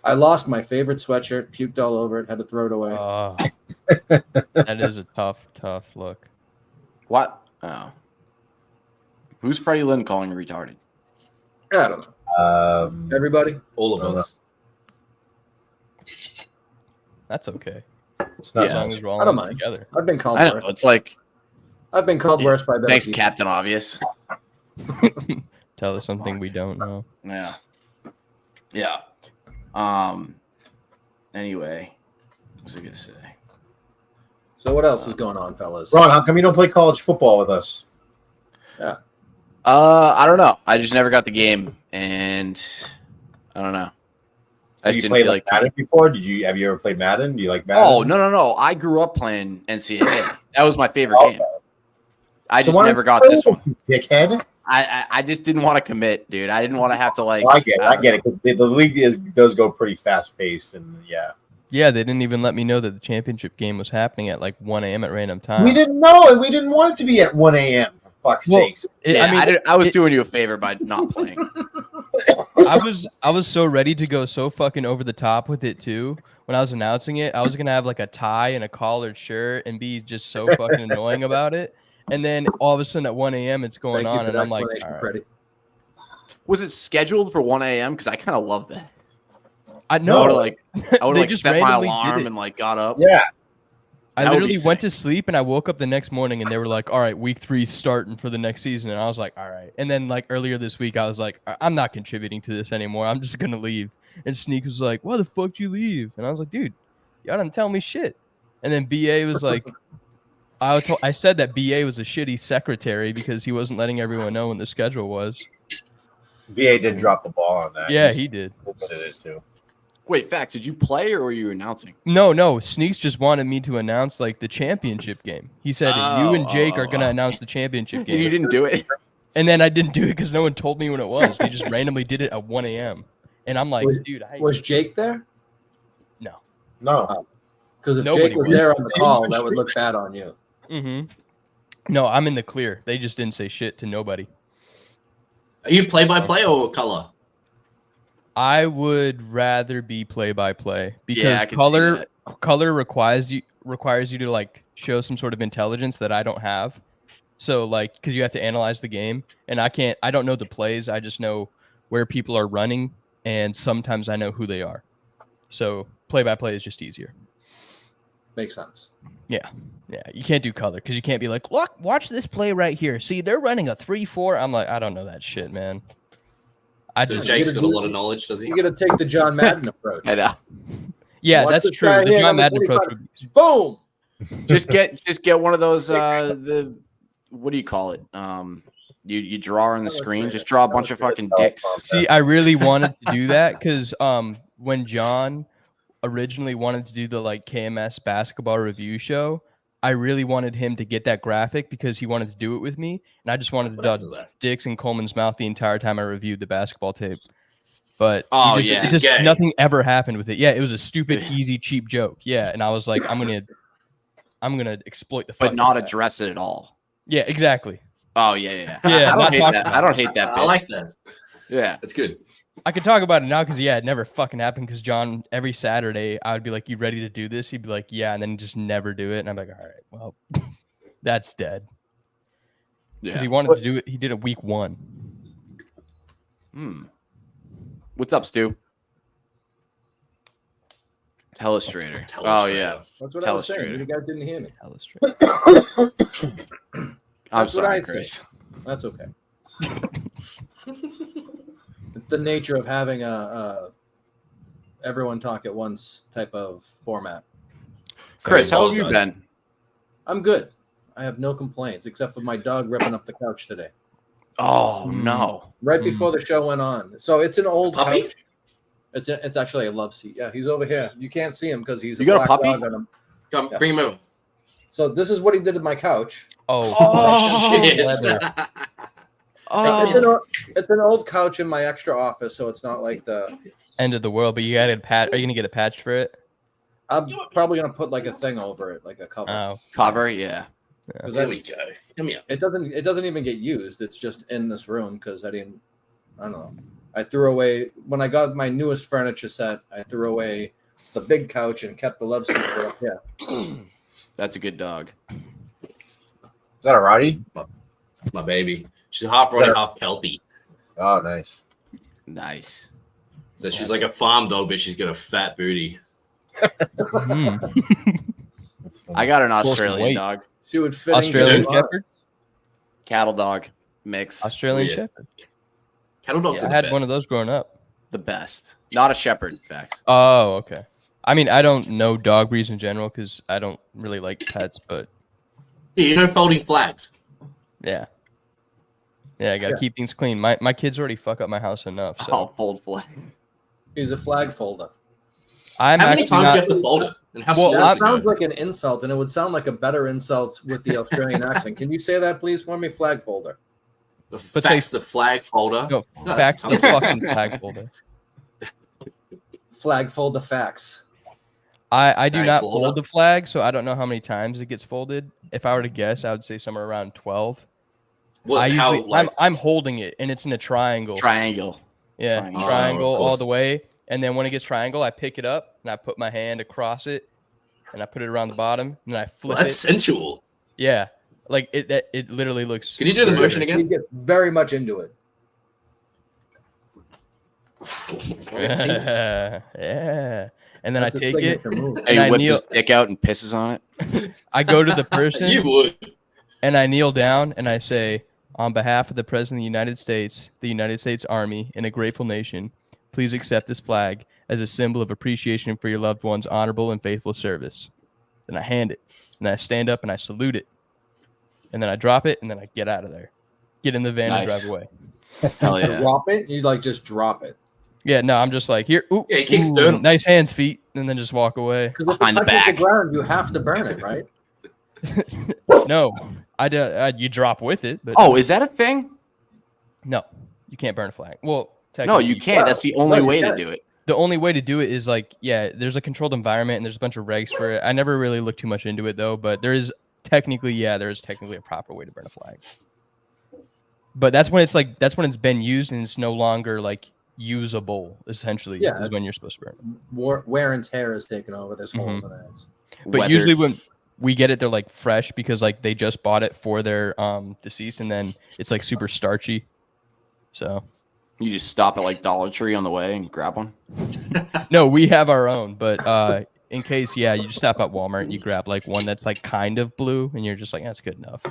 A: I lost my favorite sweatshirt, puked all over it, had to throw it away.
C: That is a tough look.
D: What? Oh. Who's Freddie Lynn calling retarded?
A: I don't know. Everybody?
F: All of us.
C: That's okay.
E: It's not
C: As long as we're all
A: I don't
C: in it
A: mind.
C: together.
A: I've been called
D: I don't
A: worse.
D: know. It's like,
A: I've been called worse by better
D: thanks,
A: people.
D: Captain Obvious.
C: Tell us something we don't know.
D: Yeah. Yeah. Anyway, what was I gonna say?
A: So what else is going on, fellas?
E: Ron, how come you don't play college football with us?
A: Yeah.
D: I don't know. I just never got the game, and I don't know. I
E: Have
D: just
E: you
D: didn't
E: played
D: feel
E: like
D: like
E: Madden before? Have you ever played Madden? Do you like Madden?
D: Oh no! I grew up playing NCAA. That was my favorite game. I
E: So
D: just
E: why
D: never
E: don't
D: got
E: you
D: this
E: play
D: one.
E: with me, dickhead.
D: I just didn't want to commit, dude. I didn't want to have to like.
E: Well, I get it. 'Cause the league does go pretty fast paced, and yeah.
C: Yeah, they didn't even let me know that the championship game was happening at like 1 a.m. at random time.
E: We didn't know, and we didn't want it to be at 1 a.m. For fuck's sakes.
D: I was doing you a favor by not playing.
C: I was so ready to go so fucking over the top with it too. When I was announcing it, I was gonna have like a tie and a collared shirt and be just so fucking annoying about it. And then all of a sudden at 1 a.m. it's going
A: Thank you
C: on,
A: for
C: and
A: that
C: I'm like,
A: explanation,
C: all right.
A: Freddie.
D: Was it scheduled for 1 a.m.? Because I kind of love that.
C: I
D: I
C: know.
D: would like
C: They just
D: set my
C: randomly did
D: alarm
C: it.
D: and like got up.
E: Yeah.
C: I
D: That would be
C: literally went
D: sick.
C: to sleep and I woke up the next morning and they were like, all right, week 3's starting for the next season. And I was like, all right. And then like earlier this week, I was like, I'm not contributing to this anymore. I'm just going to leave. And Sneak was like, why the fuck did you leave? And I was like, dude, y'all didn't tell me shit. And then BA was like, I said that BA was a shitty secretary because he wasn't letting everyone know when the schedule was.
E: VA did drop the ball on that.
C: Yeah, he did.
E: Did it too.
D: Wait, Fax, did you play or were you announcing?
C: No. Sneaks just wanted me to announce like the championship game. He said, you and Jake are going to announce the championship
D: And
C: game.
D: you didn't do it?
C: And then I didn't do it because no one told me when it was. They just randomly did it at 1 a.m. And I'm like, dude,
A: Was Jake there?
E: No.
A: Because if
C: Nobody
A: Jake was
C: was.
A: there on the call, that would look bad on you.
C: Mm-hmm. No, I'm in the clear. They just didn't say shit to nobody.
F: Are you play-by-play or color?
C: I would rather be play-by-play because
D: Yeah, I can see
C: color requires you to like show some sort of intelligence that I don't have. So like, because you have to analyze the game, and I don't know the plays. I just know where people are running, and sometimes I know who they are. So play-by-play is just easier.
A: Makes sense.
C: Yeah, you can't do color because you can't be like, look, watch this play right here. See, they're running a 3-4. I'm like, I don't know that shit, man.
F: So Jake's got a lot of knowledge, does he?
A: You got to take the John Madden approach.
D: I know.
C: Yeah,
A: Watch
C: that's
A: this
C: true.
A: guy
C: The
A: here,
C: John
A: number
C: Madden approach
A: 25.
C: would be
A: Boom.
D: Just get one of those the what do you call it? You draw her on the screen. Just draw a bunch of fucking dicks.
C: See, I really wanted to do that because when John originally wanted to do the like KMS basketball review show, I really wanted him to get that graphic because he wanted to do it with me, and I just wanted to draw dicks in Coleman's mouth the entire time I reviewed the basketball tape. But nothing ever happened with it. Yeah, it was a stupid, easy, cheap joke. Yeah, and I was like, I'm gonna exploit the fuck.
D: But not address it at all.
C: Yeah, exactly.
D: Oh yeah.
C: Yeah,
D: I don't hate that. I don't hate that bit.
F: I like that.
D: Yeah,
F: that's good.
C: I could talk about it now because it never fucking happened. Because John, every Saturday, I would be like, "You ready to do this?" He'd be like, "Yeah," and then just never do it. And I'm like, "All right, well, that's dead." Because he wanted to do it. He did it week 1.
D: What's up, Stu? Telestrator. Oh yeah.
A: That's what I was saying. You guys didn't hear me.
D: I'm sorry, Chris.
A: That's okay. It's the nature of having a everyone talk at once type of format.
D: Chris, how have you been?
A: I'm good. I have no complaints except for my dog ripping up the couch today.
D: Oh no!
A: Right before the show went on. So it's an old couch. It's actually a love seat. Yeah, he's over here. You can't see him because he's
D: a black
A: dog
D: on
A: him.
F: Come, bring him over.
A: So this is what he did to my couch.
F: Shit.
A: It's an old couch in my extra office, so it's not like the
C: end of the world. But you got to patch. Are you gonna get a patch for it?
A: I'm probably gonna put like a thing over it, like a cover.
C: Oh,
D: cover, yeah.
F: There we go. Come here.
A: It doesn't even get used. It's just in this room because I don't know. I threw away when I got my newest furniture set. I threw away the big couch and kept the love seat up. Yeah,
D: that's a good dog.
E: Is that a Roddy?
F: My baby. She's half Roddy, half Kelpie.
E: Oh,
D: Nice.
F: So she's like a farm dog, but she's got a fat booty.
D: I got an Australian dog.
A: She would fit
C: Australian Shepherd,
D: cattle dog mix.
C: Australian Shepherd.
F: Cattle dogs.
C: I had one of those growing up.
D: The best. Not a shepherd, in fact.
C: Oh, okay. I mean, I don't know dog breeds in general because I don't really like pets, but
F: yeah, you know, folding flags.
C: Yeah, I gotta keep things clean. My kids already fuck up my house enough. So.
D: I'll fold flags.
A: He's a flag folder.
F: How many times do you have to fold it? And how
A: that sounds like an insult, and it would sound like a better insult with the Australian accent. Can you say that, please, for me? Flag folder.
F: The flag folder.
C: No, fax the fucking flag folder.
A: Flag folder fax.
C: I do not fold the flag, so I don't know how many times it gets folded. If I were to guess, I would say somewhere around 12. I'm holding it, and it's in a triangle. Yeah, triangle all the way. And then when it gets triangle, I pick it up, and I put my hand across it, and I put it around the bottom, and I flip it.
F: That's sensual.
C: Yeah. Like, it literally looks...
F: Can you do the motion again?
A: You get very much into it.
C: Yeah. And then I take it,
D: and he whips his dick out and pisses on
C: it. I go to the person.
F: You would.
C: And I kneel down, and I say, on behalf of the President of the United States Army, and a grateful nation, please accept this flag as a symbol of appreciation for your loved one's honorable and faithful service. Then I hand it, and I stand up, and I salute it. And then I drop it, and then I get out of there. Get in the van and drive away.
D: Hell yeah.
A: Drop it? You like just drop it?
C: Yeah, no, I'm just like, here. Ooh,
F: yeah, it kicks down.
C: Nice hands, feet, and then just walk away.
A: Because if it touches the ground, you have to burn it, right?
C: No, you drop with it. But
D: is that a thing?
C: No, you can't burn a flag. Well,
D: no, you can't. That's the only way to do it.
C: The only way to do it is like, there's a controlled environment and there's a bunch of regs for it. I never really looked too much into it though, but there is technically a proper way to burn a flag. But that's when it's been used and it's no longer like usable. Essentially, is when you're supposed to burn it.
A: Wear and tear has taken over this whole event.
C: But usually when we get it, they're like fresh because like they just bought it for their deceased, and then it's like super starchy. So
D: you just stop at like Dollar Tree on the way and grab one.
C: No, we have our own, but in case, you just stop at Walmart and you grab like one that's like kind of blue, and you're just like, that's good enough.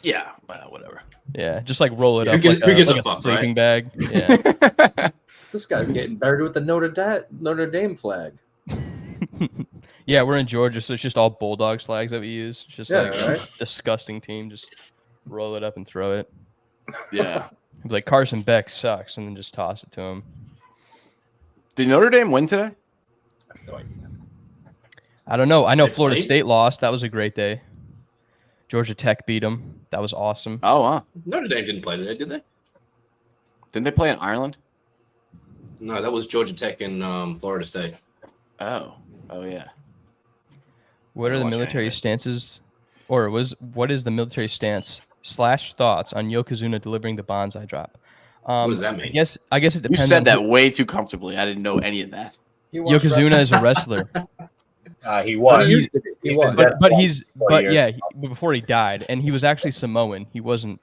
F: Yeah, whatever.
C: Yeah, just like roll it up
F: like
C: a sleeping bag. Yeah.
A: This guy's getting buried with the Notre Dame flag.
C: Yeah, we're in Georgia, so it's just all Bulldogs flags that we use. It's just
A: right?
C: Disgusting team. Just roll it up and throw it.
D: Yeah.
C: He'd be like, Carson Beck sucks, and then just toss it to him.
D: Did Notre Dame win today?
C: I don't know. I know
F: They
C: Florida
F: played?
C: State lost. That was a great day. Georgia Tech beat them. That was awesome.
D: Oh, wow.
F: Notre Dame didn't play today, did they?
D: Didn't they play in Ireland?
F: No, that was Georgia Tech and Florida State.
D: Oh, yeah.
C: What are the
D: watch
C: military
D: anything.
C: stances, or what is the military stance / thoughts on Yokozuna delivering the bonsai drop?
F: What does that mean?
C: I guess it
D: You
C: depends.
D: said
C: on
D: that way too comfortably. I didn't know any of that.
C: Yokozuna is a wrestler,
E: He was.
A: He was.
C: but before he died, and he was actually Samoan. He wasn't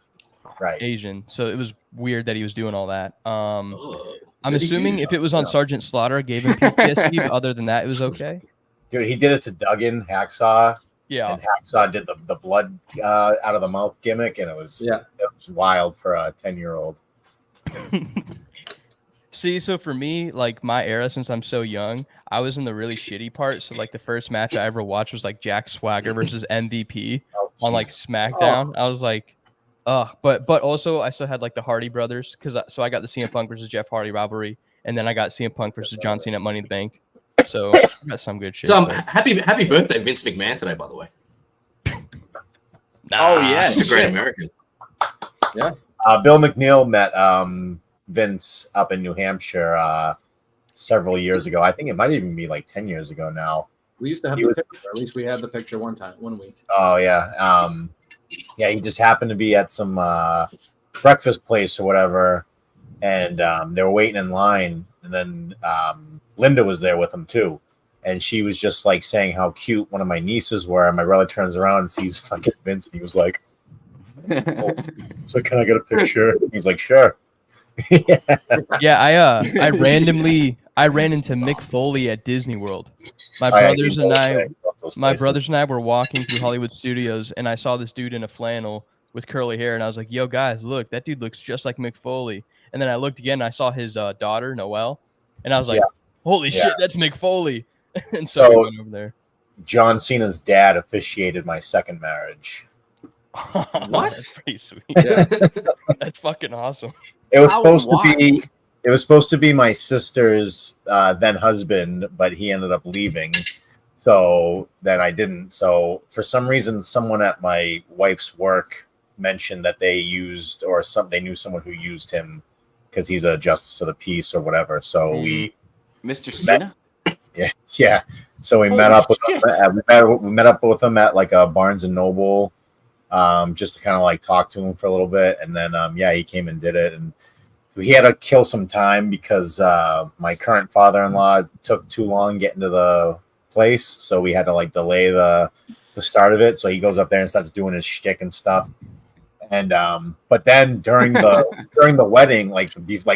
E: Right.
C: Asian, so it was weird that he was doing all that.
F: Oh,
C: I'm
F: goody
C: assuming
F: goody.
C: if it was on Sergeant Slaughter, gave him PTSD, but other than that, it was okay.
E: Dude, he did it to Duggan, Hacksaw,
C: Yeah.
E: and Hacksaw did the blood out of the mouth gimmick, and it was wild for a 10-year-old.
C: See, so for me, like my era, since I'm so young, I was in the really shitty part. So like the first match I ever watched was like Jack Swagger versus MVP on like SmackDown. I was like, but also I still had like the Hardy brothers so I got the CM Punk versus Jeff Hardy rivalry, and then I got CM Punk versus John Cena at Money in the Bank. So I got some good shit.
F: So happy birthday, Vince McMahon today, by the way.
D: Oh, yeah.
F: He's a great American.
E: Bill McNeil met Vince up in New Hampshire several years ago. I think it might even be like 10 years ago now.
A: We used to have the picture. Or at least we had the picture one week.
E: Oh, yeah. He just happened to be at some breakfast place or whatever, and they were waiting in line, and then Linda was there with him too, and she was just like saying how cute one of my nieces were, and my brother turns around and sees fucking Vince, and he was like, oh. So can I get a picture? He was like, sure.
C: Yeah, I ran into Mick Foley at Disney World. My brothers and I were walking through Hollywood Studios, and I saw this dude in a flannel with curly hair, and I was like, yo guys, look, that dude looks just like Mick Foley. And then I looked again, and I saw his daughter Noelle, and I was like, holy shit, that's Mick Foley. And so we went over there.
E: John Cena's dad officiated my second marriage.
F: What?
C: That's pretty sweet.
A: Yeah.
C: That's fucking awesome.
E: It was supposed to be my sister's then husband, but he ended up leaving. So then I didn't. So for some reason, someone at my wife's work mentioned that they knew someone who used him because he's a justice of the peace or whatever. So we
D: Mr. Cena?
E: Yeah. So we met up with him. We met up with him at like a Barnes and Noble, just to kind of like talk to him for a little bit, and then he came and did it, and he had to kill some time because my current father-in-law took too long getting to the place, so we had to like delay the start of it. So he goes up there and starts doing his shtick and stuff, and but then during the wedding, like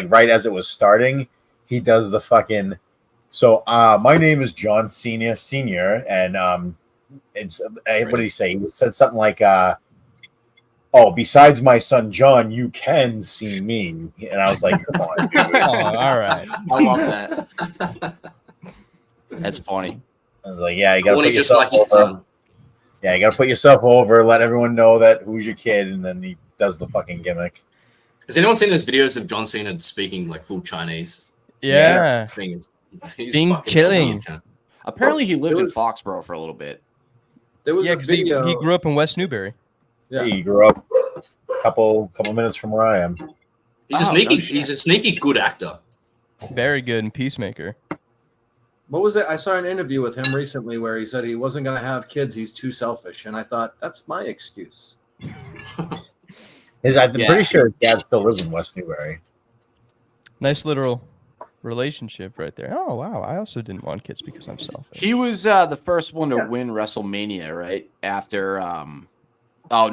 E: right as it was starting, he does the fucking. So my name is John Cena Sr. and it's what did he say? He said something like besides my son John, you can see me. And I was like, come on, dude.
C: All right.
D: I love that. That's funny.
E: I was like, yeah, you gotta put
F: just
E: yourself
F: like his
E: over.
F: son.
E: Yeah, you gotta put yourself over, let everyone know that who's your kid, and then he does the fucking gimmick.
F: Has anyone seen those videos of John Cena speaking like full Chinese?
C: Yeah.
F: He's
C: Being
F: fucking
C: chilling.
F: brilliant.
D: Apparently, he lived in Foxborough for a little bit.
A: There was a
C: Because he
A: video.
C: grew up in West Newbury.
A: Yeah.
E: He grew up a couple minutes from where I am.
F: He's a
D: Oh,
F: sneaky.
D: no shit.
F: He's a sneaky good actor.
C: Very good in Peacemaker.
A: What was it? I saw an interview with him recently where he said he wasn't going to have kids. He's too selfish. And I thought, that's my excuse.
E: I'm pretty sure his dad still lives in West Newbury.
C: Nice little relationship right there. Oh, wow. I also didn't want kids because I'm selfish.
D: He was the first one to win WrestleMania, right? After that was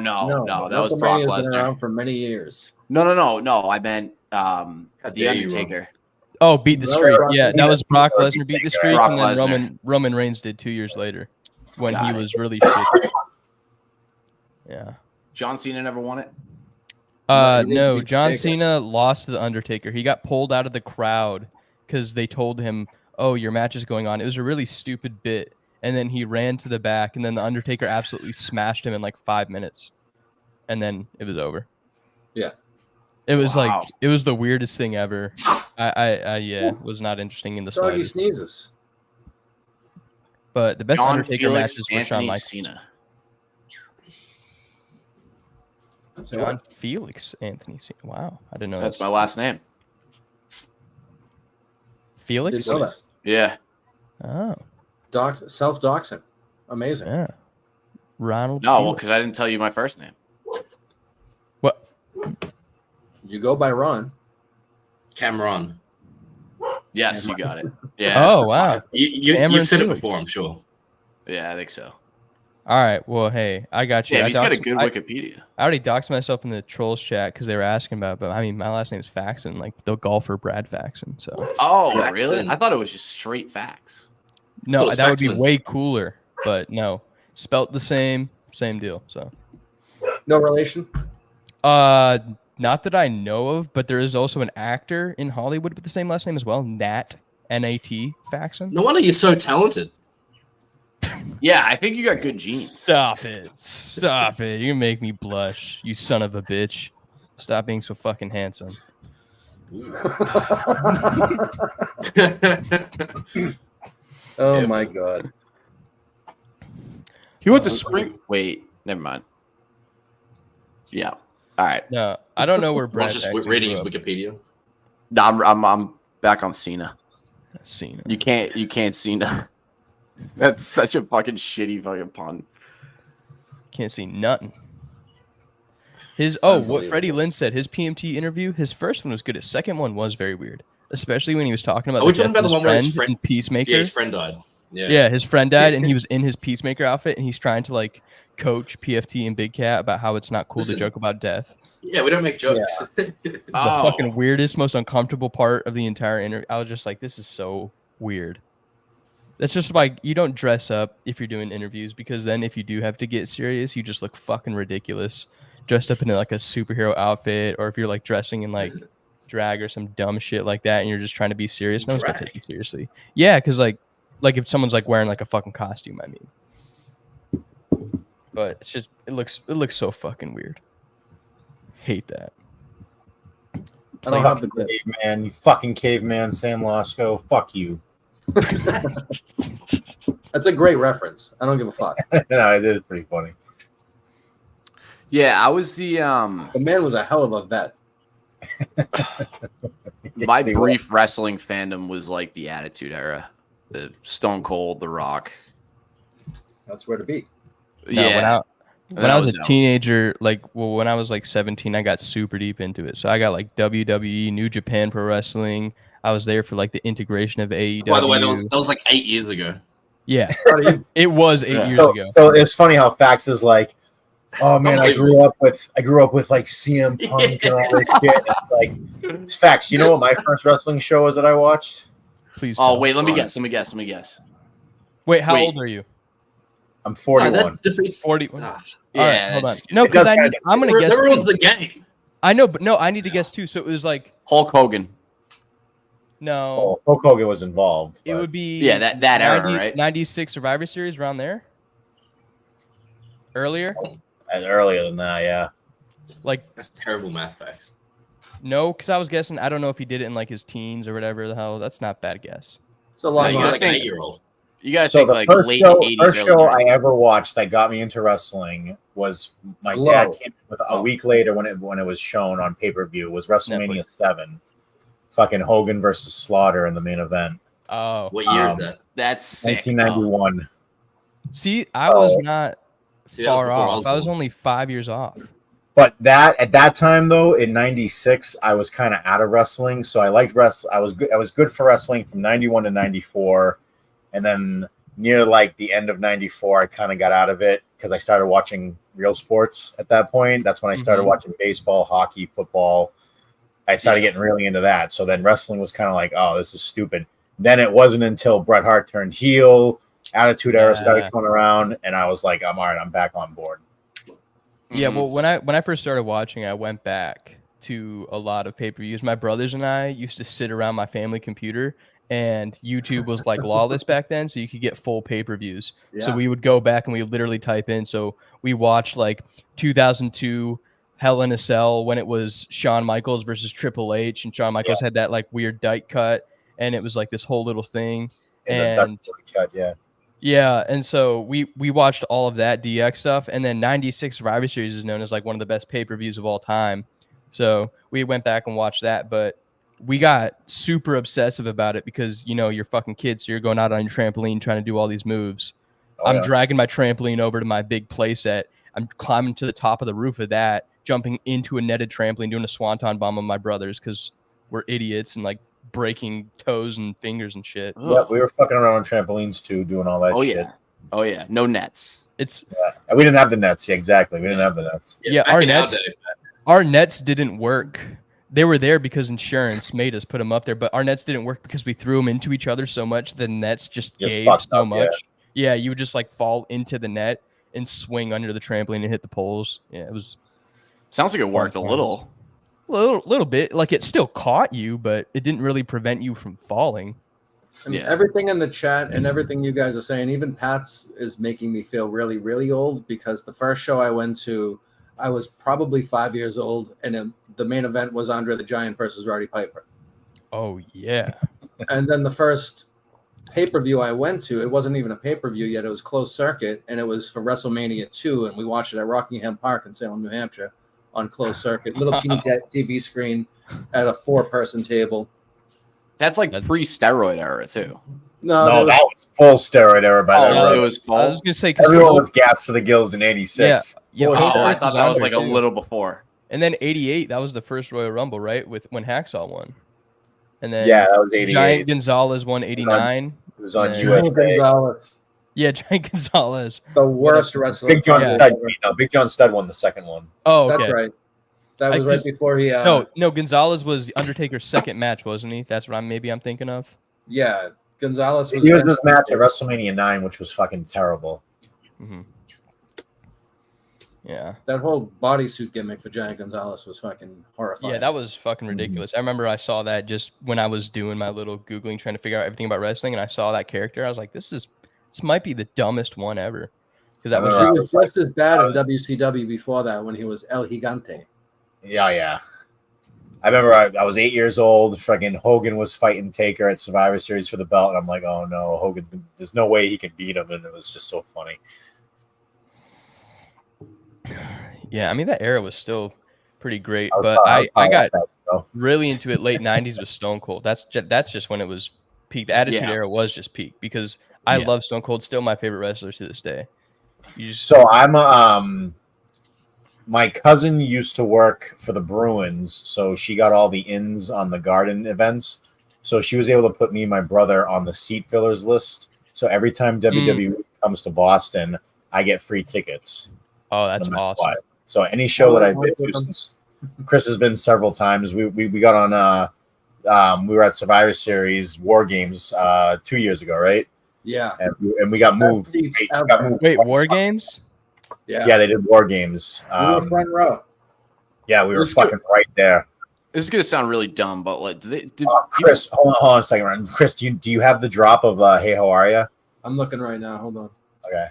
D: Brock
A: WrestleMania's been around
D: Lesnar.
A: for many years.
D: No. I meant The
F: dare you,
D: Undertaker.
C: Oh, beat the streak. Yeah, that was Brock
E: Brock
C: Lesnar beat the streak,
D: Brock
C: and then
D: Lesnar.
C: Roman Reigns did 2 years later when
D: Got
C: he
D: it.
C: was really shit. Yeah.
D: John Cena never won it.
A: No, he
C: No,
A: didn't
C: John
A: take it.
C: Cena lost to the Undertaker. He got pulled out of the crowd because they told him, "Oh, your match is going on." It was a really stupid bit, and then he ran to the back, and then the Undertaker absolutely smashed him in like 5 minutes, and then it was over.
A: Yeah.
C: It was
D: Wow.
C: like it was the weirdest thing ever. I was not interesting in the
A: Doggy
C: slightest.
A: sneezes.
C: But the best
D: John
C: Undertaker
D: Felix,
C: matches were Shawn
D: Anthony
C: Michaels.
D: Cena.
A: So
C: John Felix, Anthony Cena. Wow, I didn't know
D: That's
C: that.
D: my last name.
C: Felix.
A: Didn't know that.
D: Yeah.
C: Oh,
A: Self-doxing. Amazing.
C: yeah. Ronald.
D: No, well,
C: Felix.
D: because I didn't tell you my first name.
C: What?
A: You go by Ron.
F: Cameron.
D: Yes, you got it. Yeah.
C: Oh, wow. Cameron
F: You've said it
C: Felix.
F: before, I'm sure.
D: Yeah, I think so.
C: All right. Well, hey, I got you.
D: Yeah,
C: I
D: he's got a
C: doxed-
D: good
C: I-
D: Wikipedia.
C: I already doxed myself in the trolls chat because they were asking about it, but I mean, my last name is Faxon, like the golfer Brad Faxon. So
D: Oh,
F: Faxon.
D: really? I thought it was just straight facts.
C: no,
F: Close,
C: that would be
F: Faxon.
C: way cooler, but no, spelt the same deal. So,
A: No relation.
C: not that I know of, but there is also an actor in Hollywood with the same last name as well, Nat N-A-T Faxon.
F: No wonder you're so talented.
D: Yeah, I think you got good genes.
C: Stop it! Stop it! You make me blush, you son of a bitch. Stop being so fucking handsome.
A: Oh my god.
D: He went to spring. Wait, never mind. Yeah. All right.
C: No, I don't know where Brad
F: Watch just
C: Faxon
F: reading his
C: grew up.
F: Wikipedia.
D: No, I'm back on Cena.
C: Cena.
D: You can't Cena. That's such a fucking shitty fucking pun.
C: Can't see nothing. What
A: Unbelievable.
C: Freddie Lynn said, his PMT interview, his first one was good. His second one was very weird, especially when he was talking about
F: Are we
C: the
F: talking
C: death
F: about
C: of
F: the
C: his
F: one where his
C: friend
F: friend-
C: in Peacemaker.
F: Yeah, his friend died. Yeah.
C: Yeah, his friend died, and he was in his Peacemaker outfit, and he's trying to like coach PFT and Big Cat about how it's not cool
F: Listen.
C: to joke about death.
F: Yeah, we don't make jokes.
C: It's
D: Oh.
C: the fucking weirdest, most uncomfortable part of the entire interview. I was just like, this is so weird. That's just like, you don't dress up if you're doing interviews, because then if you do have to get serious, you just look fucking ridiculous dressed up in like a superhero outfit, or if you're like dressing in like drag or some dumb shit like that and you're just trying to be serious, no one's gonna
F: Drag?
C: take you seriously. Yeah, because like if someone's like wearing like a fucking costume, I mean. But it's just it looks so fucking weird. Hate that.
A: I don't have the
E: Caveman, you fucking caveman, Sam Lasco. Fuck you.
A: That's a great reference. I don't give a fuck.
E: No, it is pretty funny.
D: Yeah, I was the
A: The man was a hell of a vet.
D: my
E: Yes, he
D: brief wrestling fandom was like the Attitude Era, the Stone Cold, The Rock.
A: That's where to be.
C: No,
D: Yeah,
C: when I was a
D: out.
C: teenager, when I was like 17, I got super deep into it. So I got like WWE, New Japan Pro Wrestling. I was there for like the integration of AEW.
F: By the way, that was like 8 years ago.
C: Yeah,
A: Proud of you.
C: it was 8
D: Yeah.
C: years
E: So,
C: ago.
E: so it's funny how Fax is like, oh man, I grew
F: Unbelievable.
E: up with like CM Punk and all this shit. It's like, it's Fax. You know what my first wrestling show was that I watched?
C: Please.
D: Oh
C: don't.
D: wait, let me
F: Right.
D: guess.
C: Wait, how
D: wait.
C: old are you?
E: I'm
F: Oh,
E: 41.
F: that defeats
C: 40.
F: Ah,
C: All right,
D: Yeah,
C: hold on.
D: that's-
C: No,
E: It does
C: because
E: kinda-
C: I'm gonna
F: that
C: guess.
F: ruins the game.
C: I know, but no, I need to guess too. So it was like
D: Hulk Hogan.
C: no,
E: Oh, Hulk Hogan was involved.
C: it
E: but-
C: would be
D: Yeah, that era, right?
C: 96 Survivor Series around there. Earlier,
E: earlier than that, yeah.
C: like
F: That's terrible math facts.
C: no, because I was guessing. I don't know if he did it in like his teens or whatever the hell. That's not a bad guess.
A: It's a lot
F: So you
A: of
F: got
A: money.
F: like an 8-year-old.
D: You guys
E: So
D: think
E: the
D: like
E: first
D: late
E: show,
D: 80s,
E: first
D: early
E: show I
D: 90s.
E: ever watched that got me into wrestling was my
A: Glow.
E: dad came with a week later when it was shown on pay-per-view was WrestleMania 7. Fucking Hogan versus Slaughter in the main event.
C: Oh,
F: What year is that?
D: That's sick.
E: 1991.
C: see, I was
E: Oh.
C: not
F: See, that was
C: far
F: before
C: off. I was
F: born.
C: only 5 years off.
E: But that at that time though, in '96, I was kind of out of wrestling, so I liked wrestling. I was good for wrestling from '91 to '94, and then near like the end of '94, I kind of got out of it because I started watching real sports at that point. That's when I started
C: Mhm.
E: watching baseball, hockey, football. I started getting really into that. So then wrestling was kind of like, oh, this is stupid. Then it wasn't until Bret Hart turned heel, Attitude Era started
C: Yeah.
E: coming around, and I was like, I'm all right, I'm back on board.
C: Yeah,
D: Mhm.
C: well, when I first started watching, I went back to a lot of pay-per-views. My brothers and I used to sit around my family computer, and YouTube was like lawless back then, so you could get full pay-per-views. So
A: Yeah.
C: we would go back and we would literally type in. So we watched like 2002 Hell in a Cell when it was Shawn Michaels versus Triple H, and Shawn Michaels had that like weird dyke cut, and it was like this whole little thing. And yeah, and so we watched all of that DX stuff, and then 96 Survivor Series is known as like one of the best pay-per-views of all time. So we went back and watched that, but we got super obsessive about it because, you know, you're fucking kids, so you're going out on your trampoline trying to do all these moves. I'm dragging my trampoline over to my big play set. I'm climbing to the top of the roof of that, jumping into a netted trampoline, doing a swanton bomb on my brothers because we're idiots and like breaking toes and fingers and shit.
E: Yeah, we were fucking around on trampolines too, doing all that shit.
D: Oh yeah, no nets.
E: We didn't have the nets. Yeah, exactly. We didn't have the nets.
C: Yeah, our nets didn't work. They were there because insurance made us put them up there, but our nets didn't work because we threw them into each other so much. The nets just gave so much. Yeah, you would just like fall into the net and swing under the trampoline and hit the poles. Yeah, it was.
D: Sounds like it worked a little bit. Like it still caught you, but it didn't really prevent you from falling.
A: I mean, everything in the chat and everything you guys are saying, even Pat's is making me feel really, really old because the first show I went to, I was probably 5 years old, and the main event was Andre the Giant versus Roddy Piper.
C: Oh, yeah.
A: And then the first pay-per-view I went to, it wasn't even a pay-per-view yet. It was closed circuit, and it was for WrestleMania 2, and we watched it at Rockingham Park in Salem, New Hampshire on closed circuit. Little teeny TV screen at a 4-person table.
D: That's like pre-steroid era, too.
A: No,
E: that was full steroid era by that.
D: It was full.
C: I was gonna say
E: everyone was gassed to the gills in '86.
C: Yeah.
D: I thought that was like a little before.
C: And then '88, that was the first Royal Rumble, right? When Hacksaw won. And then
E: that was '88.
C: Giant Gonzalez won '89.
E: It was on USA.
A: Gonzalez.
C: Yeah, Giant Gonzalez.
A: The worst wrestler.
E: Big John Studd. No, Big John Studd won the second one.
C: Oh, okay.
A: That's right. That was right before he.
C: No, Gonzalez was Undertaker's second match, wasn't he? That's what I'm thinking of.
A: Yeah, Gonzalez was.
E: He was this match at WrestleMania 9, which was fucking terrible.
C: Mm-hmm. Yeah,
A: that whole bodysuit gimmick for Giant Gonzalez was fucking horrifying.
C: Yeah, that was fucking ridiculous. I remember I saw that just when I was doing my little Googling, trying to figure out everything about wrestling, and I saw that character. I was like, this might be the dumbest one ever. Because that was
A: just as bad in WCW before that when he was El Gigante.
E: Yeah. I remember I was 8 years old. Fucking Hogan was fighting Taker at Survivor Series for the belt, and I'm like, oh no, Hogan! There's no way he can beat him, and it was just so funny.
C: Yeah, I mean that era was still pretty great, but I got really into it late '90s with Stone Cold. That's just when it was peak. The Attitude Era was just peak because I love Stone Cold. Still my favorite wrestler to this day.
E: So I'm my cousin used to work for the Bruins, so she got all the ins on the Garden events. So she was able to put me and my brother on the seat fillers list. So every time WWE comes to Boston, I get free tickets.
C: Oh, that's awesome.
E: So any show that I've been to, since Chris has been several times, we got on we were at Survivor Series War Games 2 years ago, right?
A: Yeah.
E: And we got moved.
C: Wait, War Games?
E: Yeah, they did War Games.
A: We were front row.
E: Yeah, we were fucking right there.
D: This is gonna sound really dumb, but like,
E: Chris, hold on a second. Chris, do you have the drop of Hey, how are you?
A: I'm looking right now. Hold on.
E: Okay.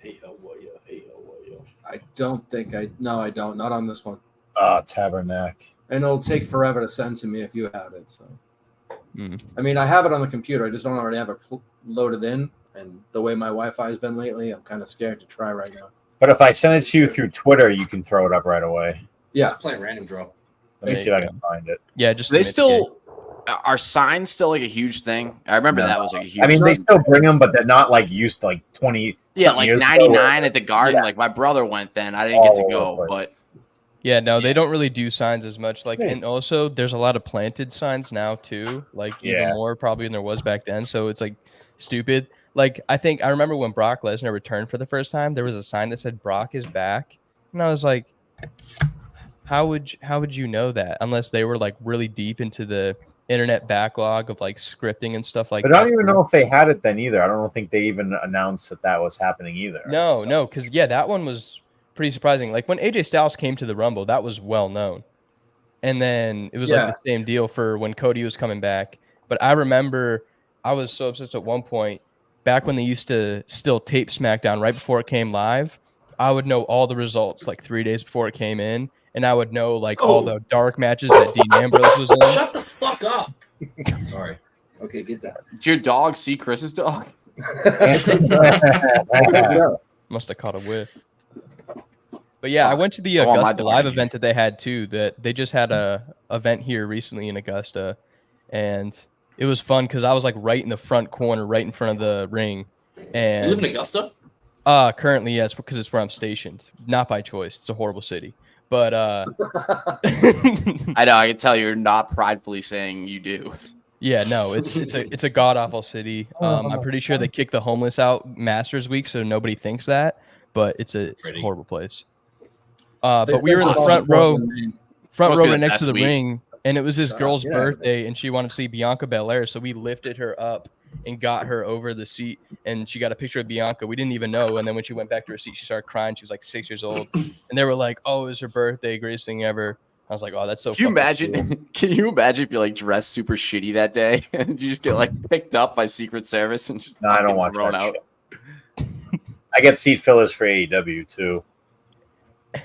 F: Hey, how are you? Hey, how are you?
A: I don't think No, I don't. Not on this one.
E: Tabernacle.
A: And it'll take forever to send to me if you have it. So, I mean, I have it on the computer. I just don't already have it loaded in. And the way my Wi-Fi has been lately, I'm kind of scared to try right now.
E: But if I send it to you through Twitter, you can throw it up right away.
A: Yeah,
F: just play random draw.
E: Let me see if I can find it.
C: Yeah, just
D: they still are signs still like a huge thing. I remember that was like a huge.
E: I mean, they still bring them, but they're not like used to like 20.
D: Yeah, like 99 at the Garden. Yeah. Like my brother went then. I didn't get to go, but
C: yeah, no, they don't really do signs as much. Like, and also there's a lot of planted signs now too. Like even more probably than there was back then. So it's like stupid. Like I remember when Brock Lesnar returned for the first time, there was a sign that said Brock is back, and I was like, how would you know that unless they were like really deep into the internet backlog of like scripting and stuff like that?
E: But I don't even know if they had it then either. I don't think they even announced that was happening either.
C: No, because that one was pretty surprising. Like when AJ Styles came to the Rumble, that was well known, and then it was like the same deal for when Cody was coming back. But I remember I was so obsessed at one point. Back when they used to still tape SmackDown right before it came live, I would know all the results like 3 days before it came in, and I would know like all the dark matches that Dean Ambrose was in.
F: Shut the fuck up. Sorry.
A: Okay, get that.
D: Did your dog see Chris's dog?
C: Must have caught a whiff. But yeah, I went to the
D: I want my
C: Augusta
D: dog
C: live
D: in here.
C: event that they had too. That they just had a event here recently in Augusta, and it was fun because I was like right in the front corner, right in front of the ring.
F: You
C: And
F: live in Augusta?
C: currently, yes, because it's where I'm stationed. Not by choice. It's a horrible city. But
D: I know. I can tell you're not pridefully saying you do.
C: yeah, no, it's a god awful city. I'm pretty sure they kicked the homeless out Masters Week, so nobody thinks that. But it's a horrible place. But we were in the front row
D: Must be
C: right
D: the
C: next to
D: best
C: the
D: week.
C: ring, and it was this girl's
A: Yeah.
C: birthday, and she wanted to see Bianca Belair, so we lifted her up and got her over the seat, and she got a picture of Bianca. We didn't even know, and then when she went back to her seat, she started crying. She was like 6 years old, and they were like, "Oh, it was her birthday, greatest thing ever." I was like, "Oh, that's so."
D: Can you
C: fucking cool."
D: imagine? Can you imagine if you're like dressed super shitty that day and you just get like picked up by Secret Service and just
E: No, I don't
D: fucking
E: watch
D: thrown
E: that
D: out?
E: shit. I get seat fillers for AEW too.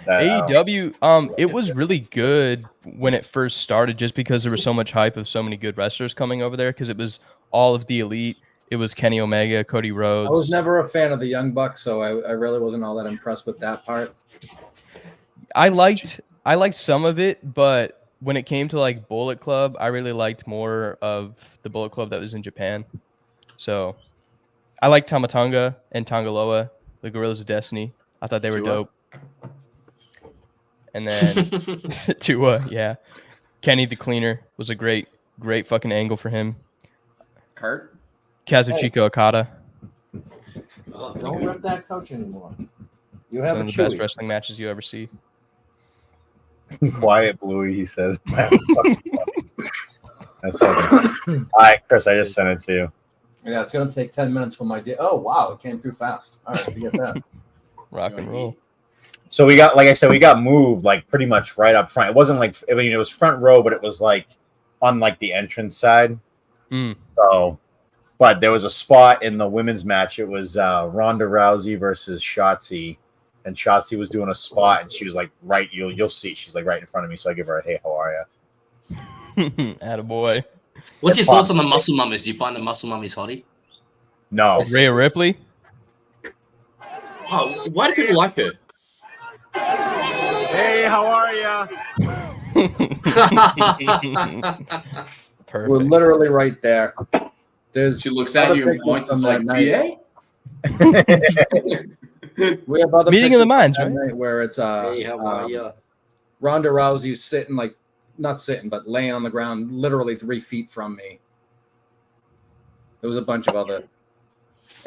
C: AEW, it was really good when it first started, just because there was so much hype of so many good wrestlers coming over there. Because it was all of the elite. It was Kenny Omega, Cody Rhodes.
A: I was never a fan of the Young Bucks, so I really wasn't all that impressed with that part.
C: I liked some of it, but when it came to like Bullet Club, I really liked more of the Bullet Club that was in Japan. So I liked Tamatonga and Tangaloa, the Gorillas of Destiny. I thought they were
D: Tua?
C: dope. And then Tua, yeah. Kenny the Cleaner was a great fucking angle for him.
D: Kurt?
C: Kazuchika Okada,
F: Oh,
A: Don't rip that couch anymore. You have
C: some
A: a
C: of the best
A: Chewy.
C: wrestling matches you ever see.
E: Quiet Bluey, he says. That's fucking. All right, Chris, I just sent it to you.
A: Yeah, it's gonna take 10 minutes for my day. Oh wow, it came through fast. All right, forget that.
C: Rock and roll.
E: So we got, like I said, we got moved like pretty much right up front. It wasn't like, I mean, it was front row, but it was like on like the entrance side.
C: Mm.
E: So, but there was a spot in the women's match. It was Ronda Rousey versus Shotzi, and Shotzi was doing a spot, and she was like right. You'll see. She's like right in front of me. So I give her a hey, how are you?
C: Attaboy.
F: What's your thoughts on the muscle mummies? Do you find the muscle mummies hottie?
E: No,
C: Rhea Ripley.
F: Oh, why do people like her?
E: hey, how are you?
C: Perfect.
A: We're literally right there. There's
D: She looks at
A: other
D: you and
A: pictures
D: points.
A: from
D: It's
A: that
D: like,
A: night.
D: BA?
A: We have other
C: Meeting of the
A: pictures
C: minds,
A: from that
C: right?
A: night where it's
F: Hey, how are ya?
A: Ronda Rousey sitting like not sitting, but laying on the ground, literally 3 feet from me. There was a bunch of other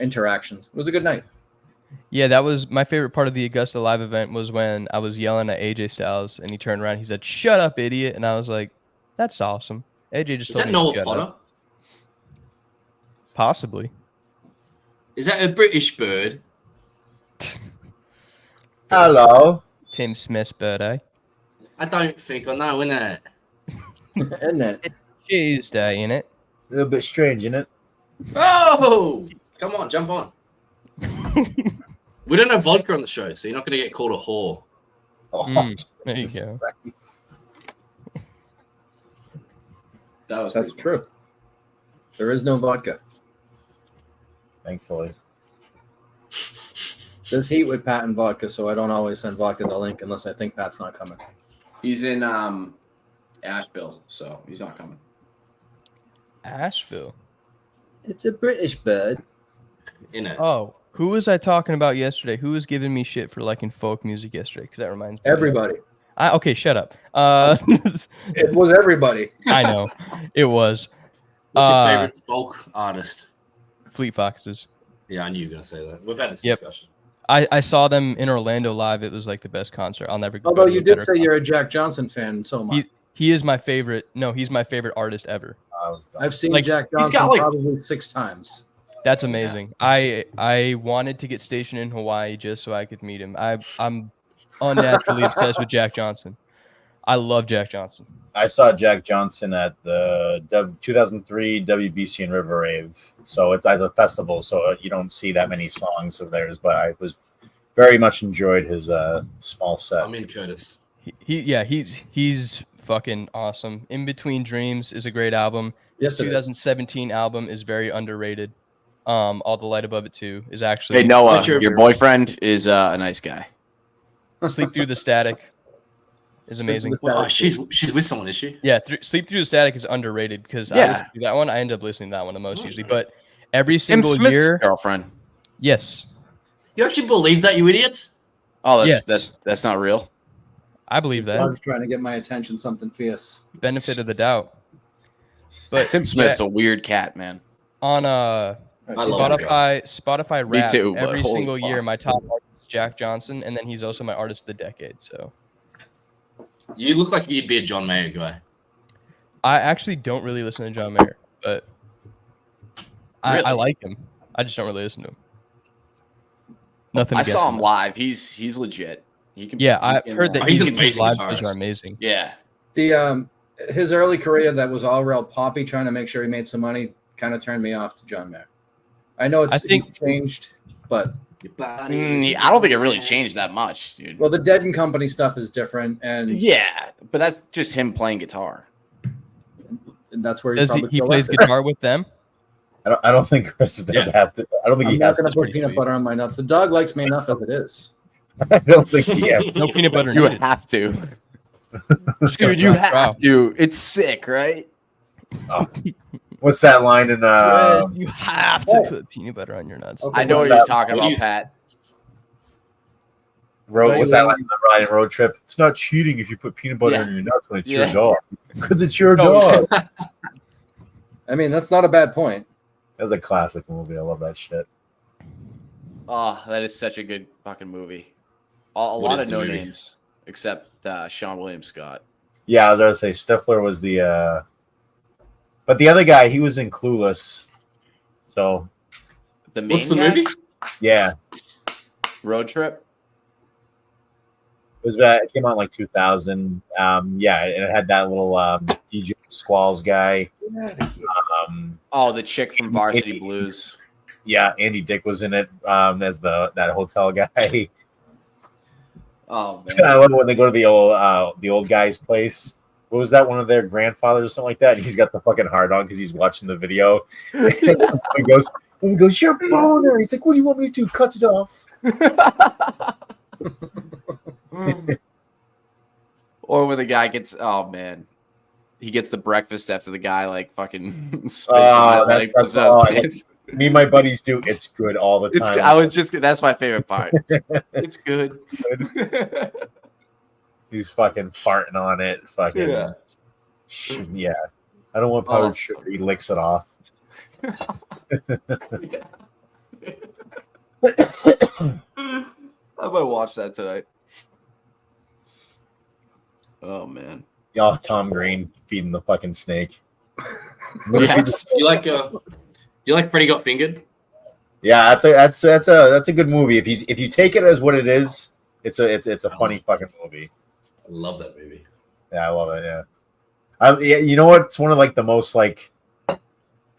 A: interactions. It was a good night.
C: Yeah, that was my favorite part of the Augusta live event, was when I was yelling at AJ Styles and he turned around. He said, "Shut up, idiot!" And I was like, "That's awesome." AJ just
F: Is
C: told
F: that
C: me to
F: Noah
C: shut
F: Potter?
C: up. Possibly.
F: Is that a British bird?
E: Hello.
C: Tim Smith's birthday.
F: I don't think I know, innit?
A: Isn't it?
C: Tuesday, innit?
E: A little bit strange, isn't it?
F: Oh! Come on, jump on. We don't have vodka on the show, so you're not going to get called a whore.
E: Oh,
C: There you
E: Jesus
C: go.
E: Christ.
D: That was
A: That's
D: pretty
A: true. There is no vodka.
E: Thankfully.
A: There's heat with Pat and vodka, so I don't always send vodka to Link unless I think Pat's not coming.
D: He's in Asheville, so he's not coming.
C: Asheville.
A: It's a British bird.
F: Innit?
C: Oh, who was I talking about yesterday? Who was giving me shit for liking folk music yesterday? Because that reminds me.
A: Everybody.
C: Okay, shut up.
A: It was everybody.
C: I know. It was.
F: What's your favorite folk artist?
C: Fleet Foxes.
F: Yeah, I knew you were going to say that. We've had this
C: Yep.
F: discussion.
C: I saw them in Orlando live. It was like the best concert. I'll never go
A: Although
C: to
A: you
C: a
A: did
C: better
A: say you're a Jack Johnson fan, so much.
C: He is my favorite. No, he's my favorite artist ever.
A: I've seen
C: like,
A: Jack
F: he's
A: Johnson
F: got, like-
A: probably 6 times.
C: That's amazing. I wanted to get stationed in Hawaii just so I could meet him. I'm unnaturally obsessed with Jack Johnson. I love Jack Johnson.
E: I saw Jack Johnson at the 2003 WBC in River Rave. So it's at a festival, so you don't see that many songs of theirs. But very much enjoyed his small set.
F: I'm in Curtis.
C: He's fucking awesome. In Between Dreams is a great album. His
A: Yes, it is.
C: 2017 album is very underrated. All the Light Above It too is actually.
D: Hey Noah,
F: Richard.
D: your boyfriend is a nice guy.
C: Sleep Through the Static is amazing.
F: Well, she's with someone, is she?
C: Yeah, Sleep Through the Static is underrated because I listen to that one. I end up listening to that one the most usually. But every single
D: Smith's
C: year,
D: girlfriend.
C: yes,
F: You actually believe that, you idiot?
D: Oh,
C: Yes.
D: that's not real.
C: I believe that.
A: I'm trying to get my attention, something fierce.
C: Benefit of the doubt. But
D: Tim Smith's a weird cat, man.
C: on
F: I love it.
C: Spotify
D: Me
C: Rap
D: too, but
C: every
D: holy
C: single year,
D: fuck.
C: my top artist is Jack Johnson, and then he's also my artist of the decade. So
F: You look like you'd be a John Mayer guy.
C: I actually don't really listen to John Mayer, but I
F: Really?
C: like him. I just don't really listen to him. Nothing.
D: I
C: against
D: saw him live. He's legit. He can.
C: Yeah,
D: he
C: I've
D: can,
C: heard that
F: he's an
C: his
F: amazing
C: live
F: guitarist.
C: shows are amazing.
D: Yeah.
A: The his early career that was all real poppy, trying to make sure he made some money, kind of turned me off to John Mayer. I know
C: I think-
A: he changed, but
F: Your
D: I don't think it really changed that much, dude.
A: well, the Dead and Company stuff is different, and
D: Yeah, but that's just him playing guitar.
A: that's where
C: Does he
A: probably
C: plays
A: left it.
C: guitar with them?
E: I don't think Chris does have to. I don't think
A: I'm
E: he
A: not
E: has
A: going to
E: to.
A: put
C: pretty
A: peanut
C: sweet.
A: butter on my nuts. The dog likes me enough as it is.
E: I don't think he has.
C: No peanut butter
D: You
C: needed.
D: have to,
C: Just gotta
D: dude. You
C: try it
D: have
C: out.
D: to. It's sick, right?
E: What's that line in
C: Yes, you have to put peanut butter on your nuts.
A: Okay.
D: I know what
E: what's
D: you're
E: that?
D: talking
F: What do
D: about,
F: you-
D: Pat.
E: Road? What's that line in the Ryan Road Trip? It's not cheating if you put peanut butter
D: Yeah.
E: on your nuts when it's
D: Yeah.
E: your dog, because it's your
D: No.
E: dog.
A: I mean, that's not a bad point.
E: That's a classic movie. I love that shit.
D: Oh, that is such a good fucking movie. A
F: What
D: lot
F: is
D: of
F: the
D: no
F: movie?
D: names except Sean William Scott.
E: Yeah, I was going to say Stifler was the, but the other guy, he was in Clueless. So
D: The main
F: What's the
D: guy?
F: movie?
E: yeah,
D: Road Trip.
E: it came out in like 2000. Yeah, and it had that little DJ Squalls guy.
D: Oh, the chick from Varsity Blues.
E: Yeah, Andy Dick was in it as that hotel guy.
D: Oh man.
E: I love it when they go to the old guy's place. What was that? One of their grandfathers or something like that. And he's got the fucking hard on because he's watching the video. he goes, "You're a boner." He's like, "What do you want me to do? Cut it off."
D: Or when the guy gets, oh man, he gets the breakfast after the guy like fucking spits
E: Oh,
D: on it,
E: that's-
D: like,
E: that's
D: puts out
E: all I-
D: pants.
E: Me and my buddies do. It's good all the
D: It's
E: time.
D: good. I was just that's my favorite part. It's good.
E: He's fucking farting on it. Fucking
D: Yeah.
E: yeah. I don't want powdered
D: that's
E: sugar. He licks it off.
D: I might watch that tonight. Oh man.
E: Oh, Tom Green feeding the fucking snake.
F: Yes. Do you like Freddy Got Fingered?
E: Yeah, that's a good movie. If you take it as what it is, it's a funny fucking movie.
F: I love that movie.
E: Yeah, I love it. Yeah, you know what? It's one of like the most like one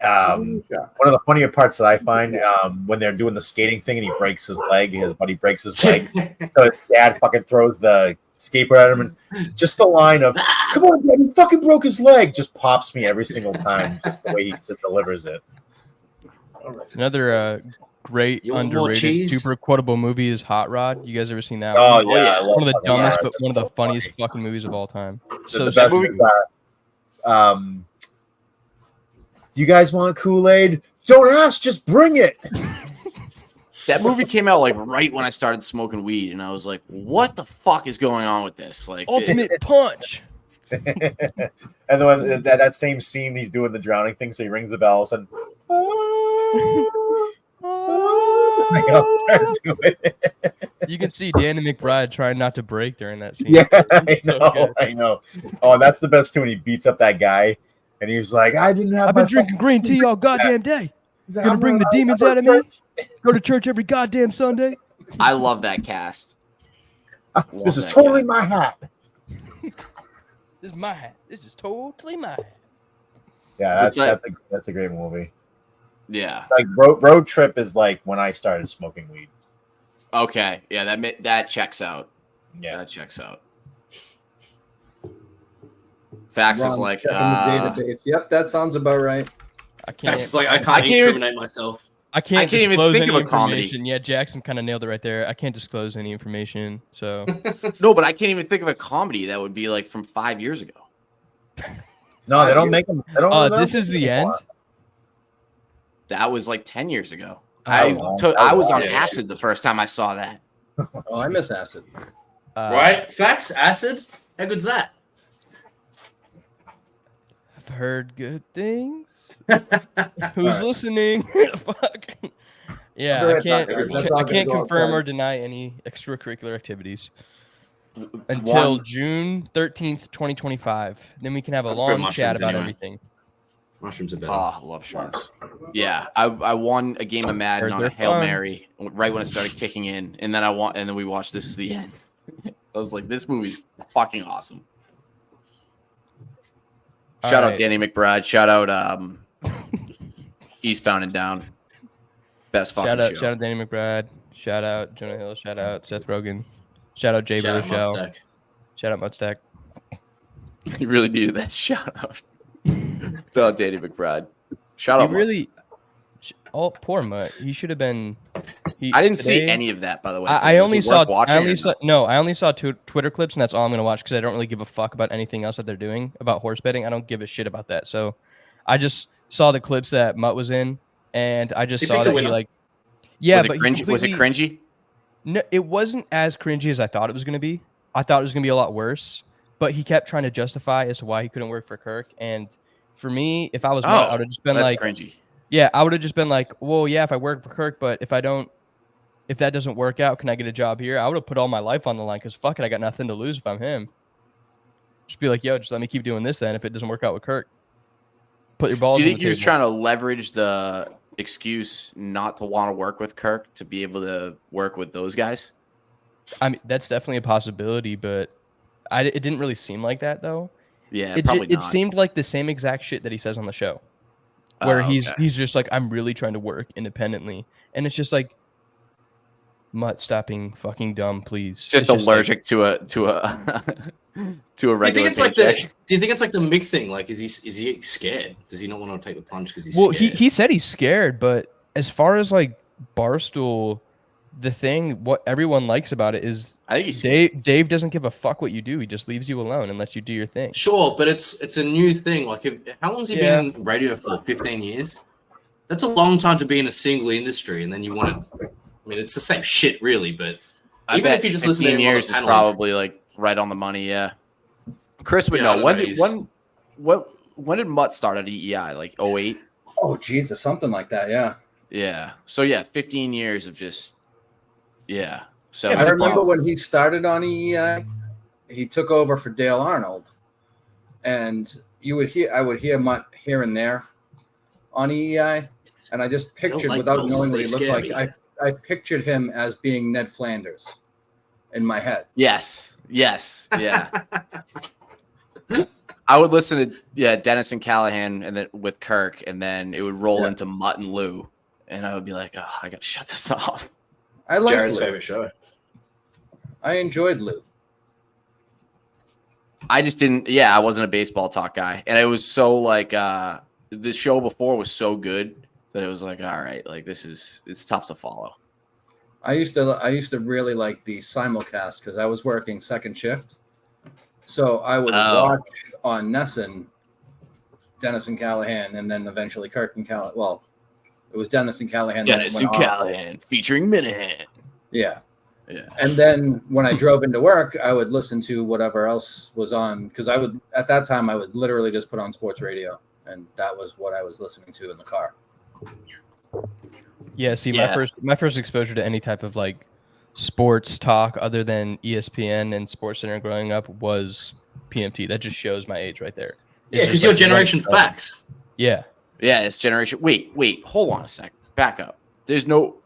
E: of the funnier parts that I find when they're doing the skating thing and he breaks his leg. His buddy breaks his leg, so his dad fucking throws the skateboard at him, and just the line of "Come on, Dad, he fucking broke his leg" just pops me every single time. Just the way he delivers it.
C: Another great
F: You want more
C: underrated,
F: cheese?
C: super quotable movie is Hot Rod. You guys ever seen that
E: Oh
C: one?
E: yeah, I love
C: One of the
E: fucking
C: dumbest,
E: Hot
C: but
E: Rod.
C: one of the
E: So
C: funniest
E: funny.
C: fucking movies of all time.
E: The
C: So
E: best
C: stupid.
E: is you guys want Kool-Aid? Don't ask, just bring it.
D: That movie came out like right when I started smoking weed, and I was like, "What the fuck is going on with this?" Like,
C: Ultimate Punch.
E: And then when that same scene, he's doing the drowning thing, so he rings the bells and they all start doing it.
C: You can see Danny McBride trying not to break during that scene.
E: Yeah, I
C: So
E: know,
C: good.
E: I know. Oh, and that's the best too when he beats up that guy, and he's like, "I didn't have
C: I've
E: my
C: been drinking green tea all goddamn day.
E: He's like,
C: Gonna
E: "I'm
C: bring the
E: not-
C: demons
E: I'm
C: out of
E: not
C: me? Go to church every goddamn Sunday.
D: I love that cast.
E: This is
D: that
E: totally
D: guy.
E: my hat."
C: This is my hat. This is totally my hat.
E: Yeah,
D: It's like-
E: that's a great movie.
D: Yeah,
E: Like road trip is like when I started smoking weed.
D: Okay, yeah, that checks out.
E: Yeah,
D: that checks out. Fax is
A: Ron,
D: like,
A: checking the database. Yep, that sounds about right.
C: I can't.
F: It's like I can't incriminate myself.
C: I can't
D: even
C: disclose
D: think
C: any
D: of a comedy.
C: information. Yeah, Jackson kind of nailed it right there. I can't disclose any information. So
D: no, but I can't even think of a comedy that would be like from 5 years ago.
E: No, they don't make them. They don't,
C: this is the end.
D: That was like 10 years ago.
E: I
D: was on acid the first time I saw that.
A: Oh, I miss acid.
F: Right? Facts, acid. How good's that?
C: I've heard good things. Who's listening? Fuck. Yeah, I can't confirm or deny any extracurricular activities until June 13th, 2025. Then we can have a long chat about everything.
F: Mushrooms are better.
D: Oh, I love shrooms. Yeah, I won a game of Madden on a Hail Mary right when it started kicking in, and then we watched This Is the End. I was like, this movie's fucking awesome. Shout out Danny McBride. Shout out Eastbound and Down. Best fucking show.
C: Shout out Danny McBride. Shout out Jonah Hill. Shout out Seth Rogen. Shout out Jay Shout out Mudstack.
D: You really needed that shout out. Shout out Danny McBride. Shout out
C: really. Oh, poor Mutt. He should have been.
D: I didn't see any of that, by the way.
C: I only saw Twitter clips, and that's all I'm gonna watch because I don't really give a fuck about anything else that they're doing about horse betting. I don't give a shit about that. So, I just saw the clips that Mutt was in, and I just saw that he like. Yeah,
D: was it cringy? Was it cringy?
C: No, it wasn't as cringy as I thought it was gonna be. I thought it was gonna be a lot worse, but he kept trying to justify as to why he couldn't work for Kirk. And for me, if I was Mutt, I would have just been like,
D: cringy.
C: Yeah, I would have just been like, well, yeah, if I work for Kirk, but if that doesn't work out, can I get a job here? I would have put all my life on the line because fuck it, I got nothing to lose if I'm him. Just be like, yo, just let me keep doing this then if it doesn't work out with Kirk. Put your balls.
D: You think he was trying to leverage the excuse not to want to work with Kirk to be able to work with those guys?
C: I mean, that's definitely a possibility, but it didn't really seem like that though.
D: Yeah,
C: it seemed like the same exact shit that he says on the show. Where he's just like, I'm really trying to work independently. And it's just like, Mutt, stop being fucking dumb, please.
D: Just allergic to a regular
F: do you think it's like the Mick thing? Like, is he scared? Does he not want to take the plunge because he's scared?
C: He said he's scared, but as far as like Barstool, the thing, what everyone likes about it is
D: I think
C: Dave doesn't give a fuck what you do. He just leaves you alone and lets you do your thing.
F: Sure, but it's a new thing. Like, how long's he been in radio for? 15 years? That's a long time to be in a single industry, and then you want to. I mean, it's the same shit, really. But even if you just listen to
D: 15 years is probably like right on the money. Yeah, Chris would know. When did Mutt start at EEI? Like 08?
A: Oh Jesus, something like that. Yeah.
D: Yeah. So yeah, 15 years of just. Yeah. So
A: I remember when he started on EEI, he took over for Dale Arnold, and I would hear Mutt here and there on EEI, and I just pictured without knowing what he looked like. I pictured him as being Ned Flanders in my head.
D: Yes. Yeah. I would listen to Dennis and Callahan and then with Kirk, and then it would roll into Mutt and Lou, and I would be like, oh, I got to shut this off.
A: I like
F: Jared's favorite show.
A: I enjoyed Lou.
D: I just didn't. Yeah, I wasn't a baseball talk guy, and it was so like the show before was so good that it was like, all right, like it's tough to follow.
A: I used to really like the simulcast because I was working second shift, so I would watch on Nesson Dennis and Callahan, and then eventually Kirk and Callahan. Well, it was Dennis and Callahan.
D: Dennis and Callahan featuring Minahan.
A: Yeah. And then when I drove into work, I would listen to whatever else was on because at that time I would literally just put on sports radio, and that was what I was listening to in the car.
C: Yeah. See, my first exposure to any type of like sports talk other than ESPN and SportsCenter growing up was PMT. That just shows my age right there.
F: Yeah, because you're Generation Facts.
C: Yeah.
D: Yeah, it's generation. Wait, hold on a sec. Back up. There's no.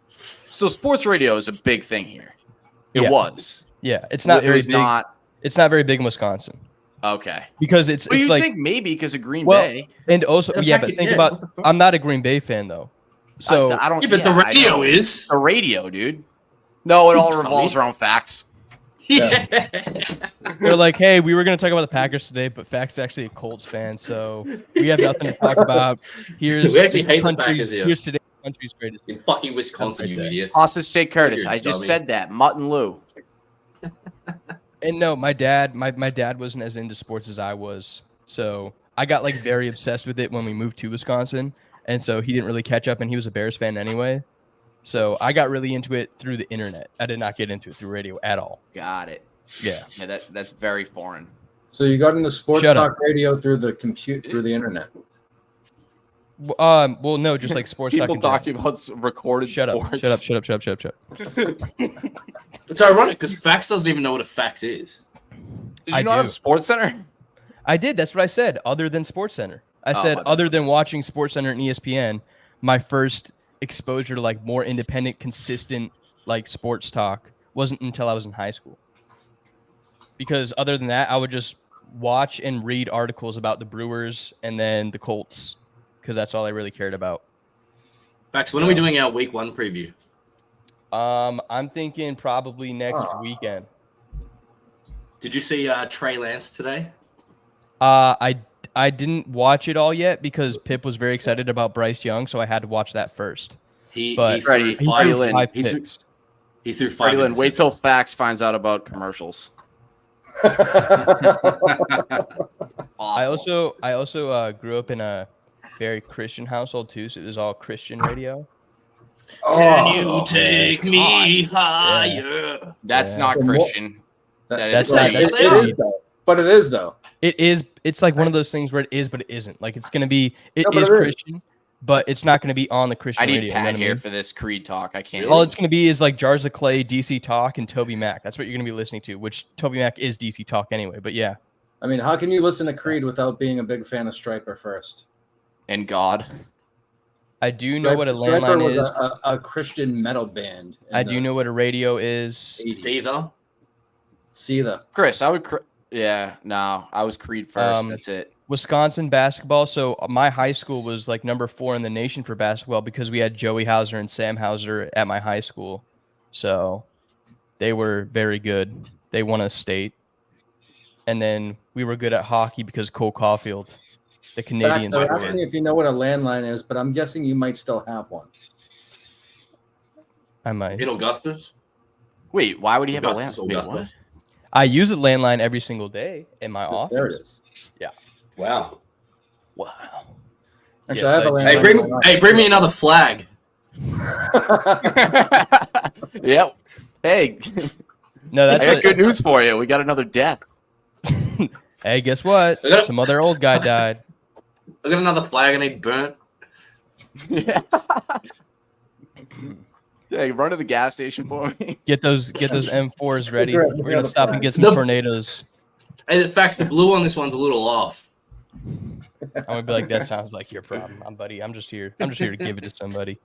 D: So sports radio is a big thing here. It was.
C: Yeah, it's not very big. It's not very big in Wisconsin.
D: Okay.
C: Because it's
D: you
C: like
D: think maybe because of Green Bay.
C: And also but think about. I'm not a Green Bay fan though. So
F: I don't. Yeah, but the radio is
D: the radio, dude. No, it all revolves around facts.
F: Yeah.
C: They're like, hey, we were going to talk about the Packers today, but Fact's actually a Colts fan, so we have nothing to talk about. Here's
F: We actually hate the Packers here.
C: Here's today's country's greatest.
F: In fucking Wisconsin, you idiot.
D: Hostage J. Curtis.
F: You're
D: I just
F: dummy.
D: said that. Mutton Lou.
C: And no, my dad wasn't as into sports as I was, so I got like very obsessed with it when we moved to Wisconsin, and so he didn't really catch up, and he was a Bears fan anyway. So I got really into it through the internet. I did not get into it through radio at all.
D: Got it.
C: Yeah.
D: Yeah, that's very foreign.
A: So you got into sports
C: Shut
A: talk
C: up.
A: radio through the internet.
C: Well, no, just like sports
D: People
C: talk in
D: talking about recorded
C: Shut up.
D: sports.
C: Shut up.
F: It's ironic because Fax doesn't even know what a fax is.
D: Did you
C: I
D: not have
C: do.
D: Sports Center?
C: I did. That's what I said. Other than SportsCenter, I said
D: my bad.
C: other than watching SportsCenter and ESPN, my first exposure to like more independent, consistent like sports talk wasn't until I was in high school. Because other than that, I would just watch and read articles about the Brewers and then the Colts, because that's all I really cared about.
F: Fax, when are we doing our week 1 preview?
C: I'm thinking probably next weekend.
F: Did you see Trey Lance today?
C: I didn't watch it all yet because Pip was very excited about Bryce Young, so I had to watch that first.
F: He
C: But
F: threw
D: Freddie
F: five.
D: Lynn.
F: He threw,
C: picks.
F: he threw 5.
D: Freddie Lynn, wait till
F: interceptions.
D: Fax finds out about commercials.
C: I also grew up in a very Christian household too, so it was all Christian radio.
F: Can you take me higher?
D: That's
C: Yeah.
D: not
A: So
D: Christian. That
C: That's
D: is
C: not-
D: Satan.
A: It is though. But it is though.
C: It is. It's like one of those things where it is, but it isn't. Like it's gonna be. It
A: No, but
C: is
A: it is.
C: Christian, but it's not gonna be on the Christian
D: I need
C: radio.
D: Pat
C: you know what I
D: here
C: mean?
D: for this Creed talk. I can't.
C: All it's gonna be is like Jars of Clay, DC Talk, and Toby Mac. That's what you're gonna be listening to. Which Toby Mac is DC Talk anyway. But yeah,
A: I mean, how can you listen to Creed without being a big fan of Stryper first?
D: And God.
C: I do know what a
A: Stryper
C: landline
A: was
C: is.
A: a Christian metal band. in
C: I
A: the
C: do know what a radio is.
A: 80s.
F: Steven?
A: See the
D: Chris, I would. Yeah, no, I was Creed first. That's it.
C: Wisconsin basketball. So my high school was like number 4 in the nation for basketball because we had Joey Hauser and Sam Hauser at my high school. So they were very good. They won a state. And then we were good at hockey because Cole Caulfield, the Canadians.
A: They're
C: were
A: asking
C: good.
A: if you know what a landline is, but I'm guessing you might still have one.
C: I might.
F: In Augustus?
D: Wait, why would he have a
F: Augustus,
D: lamp? Wait,
F: Augusta.
D: what?
C: I use a landline every single day in my office.
A: There it is.
F: Wow.
C: Wow.
A: Actually,
C: Yes,
A: I have a
C: I-
A: landline.
F: Hey, bring me another flag.
D: Yep. Hey,
C: No,
D: I
C: that's
D: got good news for you. We got another death.
C: Hey, guess what?
F: I got-
C: Some other old guy died.
F: I got another flag I need burnt.
D: Yeah. Yeah, run to the gas station for me.
C: Get those M4s ready.
A: Figure out
C: We're
A: the
C: gonna
A: other
C: stop and
A: flag.
C: get some
F: Nope.
C: tornadoes.
F: Hey, in fact, the blue on this one's a little off.
C: I'm gonna be like, that sounds like your problem. I'm just here to give it to somebody.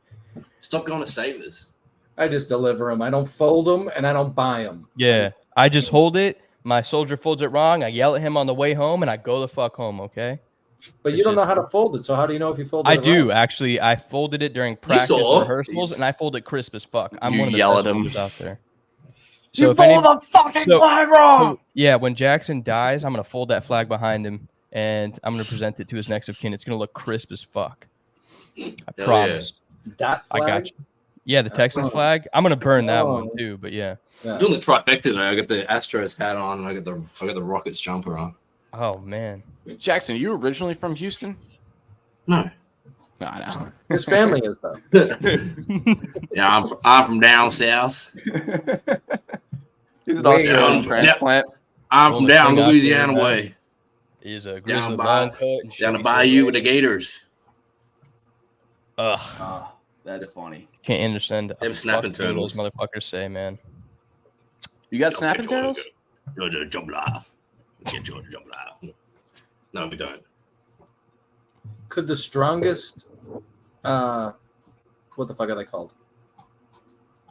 F: Stop going to Savers.
A: I just deliver them. I don't fold them and I don't buy them.
C: Yeah, I just hold it. My soldier folds it wrong. I yell at him on the way home, and I go the fuck home. Okay.
A: But you
C: It's
A: don't know
C: just-
A: how to fold it. So how do you know if you fold it?
C: I
A: or
C: do
A: not?
C: actually. I folded it during practice
F: saw.
C: and rehearsals, and I fold it crisp as fuck. I'm
D: You
C: one of the
D: yell
C: best
D: at him.
C: folders out there.
D: You
C: if any-
D: fold the fucking
C: so-
D: flag wrong.
C: so, yeah, when Jackson dies, I'm gonna fold that flag behind him, and I'm gonna present it to his next of kin. It's gonna look crisp as fuck. I
F: yeah.
C: promise.
A: That
C: I
A: flag?
C: got you. Yeah, the Texans flag. I'm gonna burn that
A: Oh.
C: one too. But yeah.
A: Yeah.
F: I'm doing the trifecta today. I got the Astros hat on and I got the Rockets jumper on.
C: Oh man.
D: Jackson, are you originally from Houston?
F: No.
D: No, I know.
A: His family is though.
F: Yeah, I'm from down south.
D: He's an
A: Wait,
D: Australian
F: yeah.
D: transplant.
F: I'm
C: Well,
F: from
C: the
F: down
C: thing out
F: Louisiana
C: there,
F: way.
C: He's a
F: Down
C: grizzly
F: by-
C: long cut and
F: Down to
C: shitty
F: Bayou
C: silver.
F: with the Gators.
C: Ugh.
D: Oh, that's funny.
C: Can't understand.
F: Them snapping
C: fuck what those
F: turtles.
C: motherfuckers say, man.
D: You got snapping turtles?
F: No, jump la. Get you to jump la. No, we don't.
A: Could the strongest what the fuck are they called?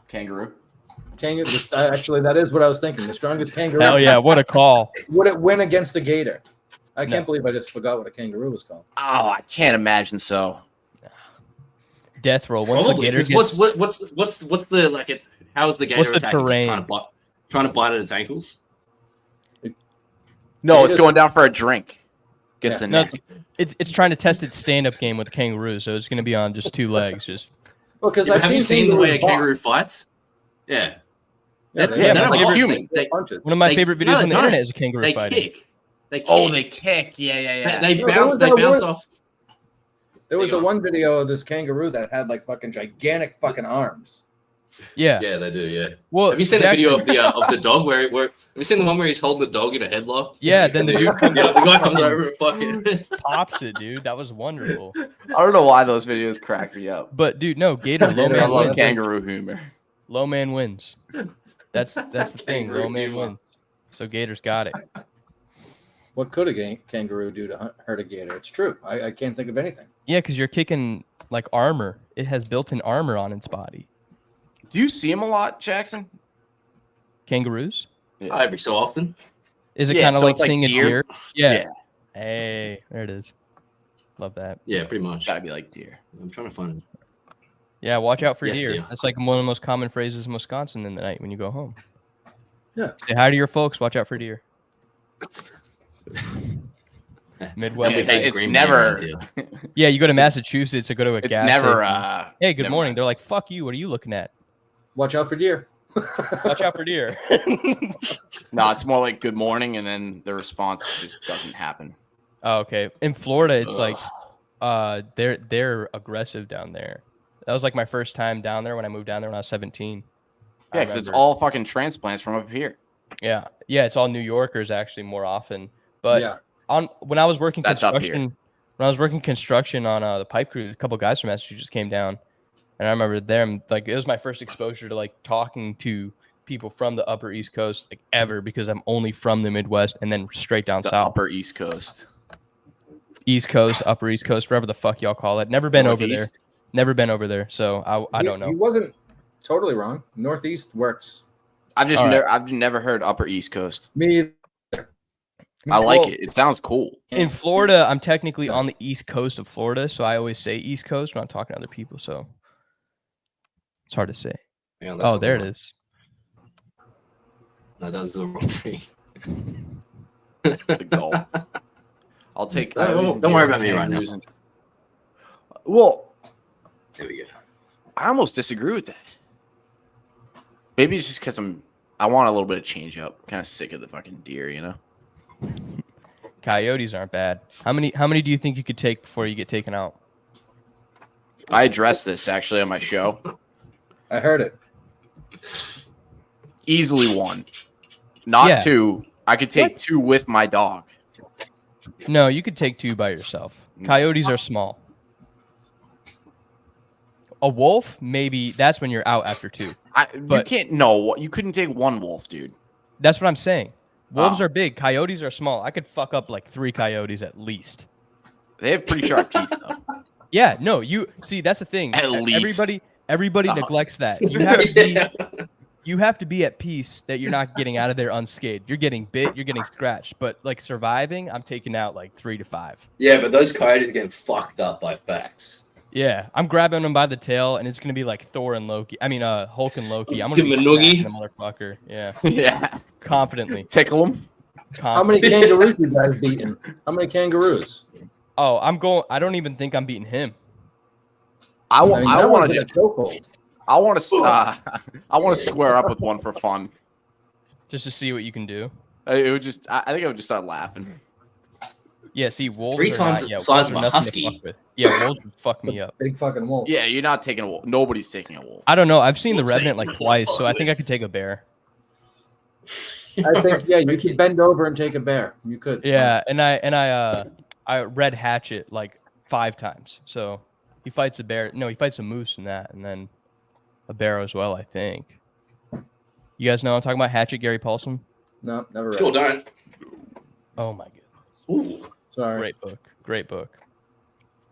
D: Kangaroo.
A: Kangaroo. Actually, that is what I was thinking. The strongest kangaroo.
C: Hell yeah! What a call.
A: Would it win against a gator? I can't
C: No.
A: believe I just forgot what a kangaroo was called.
D: Oh, I can't imagine so.
C: Death roll. Once the
F: Probably.
C: gator
F: 'Cause
C: gets
F: what's the like it? How is the gator
C: What's the
F: attacking?
C: terrain?
F: Trying to bite at its ankles?
D: No, it's going down for a drink. Gets the
C: No,
D: neck.
C: it's trying to test its stand-up game with kangaroo, so it's going to be on just 2 legs. Just
A: because
F: have you seen the way a kangaroo fights? Yeah.
C: Yeah,
F: They're
C: like
F: not
C: human.
F: punches.
C: One of my favorite videos on the internet is a kangaroo
F: They
C: fighting.
F: kick. They kick.
D: Oh, they kick. Yeah.
F: They bounce. They bounce off.
A: There was the one video of this kangaroo that had like fucking gigantic fucking arms.
C: Yeah.
F: Yeah, they do. Yeah.
C: Well,
F: have you seen the video of the dog where have you seen the one where he's holding the dog in a headlock?
C: Yeah. Then the dude comes
F: the guy comes over and fucking
C: pops it, dude. That was wonderful.
D: I don't know why those videos crack me up.
C: But dude, no, gator low
D: I
C: man
D: love
C: wins.
D: kangaroo humor.
C: Low man wins. That's the thing. Low man wins. So Gator's got it.
A: What could a kangaroo do to hurt a gator? It's true. I can't think of anything.
C: Yeah, because you're kicking like armor. It has built-in armor on its body.
D: Do you see them a lot, Jackson?
C: Kangaroos?
F: Yeah. Every so often.
C: Is it kind of
D: so
C: like
D: it's like
C: seeing a
D: deer?
C: deer? Yeah. Hey, there it is. Love that.
F: Yeah, pretty much.
D: Gotta be like deer.
F: I'm trying to find it.
C: Yeah, watch out for
F: Yes,
C: deer.
F: dear.
C: That's like one of the most common phrases in Wisconsin in the night when you go home.
A: Yeah.
C: Say hi to your folks. Watch out for deer. Midwest.
D: It's never.
C: Yeah, you go to Massachusetts or go to a
D: It's
C: gas
D: never.
C: station. Hey, good
D: never
C: morning.
D: mind.
C: They're like, fuck you. What are you looking at?
A: Watch out for deer.
C: Watch out for deer.
D: No, it's more like good morning, and then the response just doesn't happen.
C: Oh, okay. In Florida, it's like they're aggressive down there. That was like my first time down there when I moved down there when I was 17.
D: Yeah, because it's all fucking transplants from up here.
C: Yeah, it's all New Yorkers actually more often. But
A: Yeah.
C: when I was working
D: That's up
C: construction on the pipe crew, a couple guys from Massachusetts came down, and I remember them like it was my first exposure to like talking to people from the Upper East Coast like ever, because I'm only from the Midwest and then straight down
D: The
C: south.
D: Upper East Coast.
C: East Coast, Upper East Coast, wherever the fuck y'all call it. Never been over there.
D: Northeast?
C: Never been over there, so I don't know.
A: He wasn't totally wrong. Northeast works.
D: I've just
C: All right.
D: I've never heard Upper East Coast.
A: Me.
D: I like it. It sounds cool.
C: In Florida, I'm technically on the East Coast of Florida, so I always say East Coast when I'm talking to other people, so it's hard to say.
F: Yeah, that's
C: Oh, there it
F: wrong.
C: is.
F: No, that was the wrong thing.
D: The goal. I'll take.
F: Don't worry about me right now.
D: Well,
F: There we go.
D: I almost disagree with that. Maybe it's just because I want a little bit of change up. Kind of sick of the fucking deer, you know.
C: Coyotes aren't bad. How many do you think you could take before you get taken out?
D: I addressed this actually on my show.
A: I heard it.
D: Easily one, not
C: Yeah.
D: two. I could take two with my dog.
C: No, you could take 2 by yourself. Coyotes are small. A wolf, maybe that's when you're out after 2.
D: You
C: But-
D: can't. No, you couldn't take one wolf, dude.
C: That's what I'm saying. Wolves
D: Oh.
C: are big. Coyotes are small. I could fuck up like 3 coyotes at least.
D: They have pretty sharp teeth, though.
C: Yeah, no, you see that's the thing.
D: At least.
C: Everybody neglects that. You have to be at peace that you're not getting out of there unscathed. You're getting bit, you're getting scratched, but like surviving, I'm taking out like 3 to 5.
F: Yeah, but those coyotes are getting fucked up by facts.
C: Yeah, I'm grabbing them by the tail, and it's gonna be like Thor and Loki. I mean, Hulk and Loki. I'm gonna
F: Give
C: be
F: him a noogie.
C: smacking the motherfucker. Yeah,
D: Yeah,
C: confidently.
D: tickle them.
A: How many kangaroos you guys beaten? How many kangaroos?
C: Oh, I don't even think I'm beating him.
D: I
A: that
D: want
A: one's
D: to.
A: in a chokehold.
D: I want to square up with one for fun.
C: Just to see what you can do.
D: It would just. I think I would just start laughing.
C: Yeah, see, wolves
F: 3
C: are
F: times
C: not,
F: the size of
C: wolves
F: a
C: are nothing to
F: husky.
C: fuck with. Yeah, wolves would fuck me up.
A: Big fucking wolf.
D: Yeah, you're not taking a wolf. Nobody's taking a wolf.
C: I don't know. I've seen the
F: Wolves
C: Revenant
F: ain't
C: like
F: no
C: twice,
F: fuck
C: so I think I
F: with.
C: could take a bear.
A: I think you could bend over and take a bear. You could.
C: Yeah, and I red hatchet like 5 times. So he fights a bear. No, he fights a moose in that, and then a bear as well, I think. You guys know what I'm talking about? Hatchet Gary Paulson?
A: No, never read.
F: Sure
A: it.
F: don't.
C: Oh my god.
F: Ooh.
A: Sorry.
C: Great book. Great book.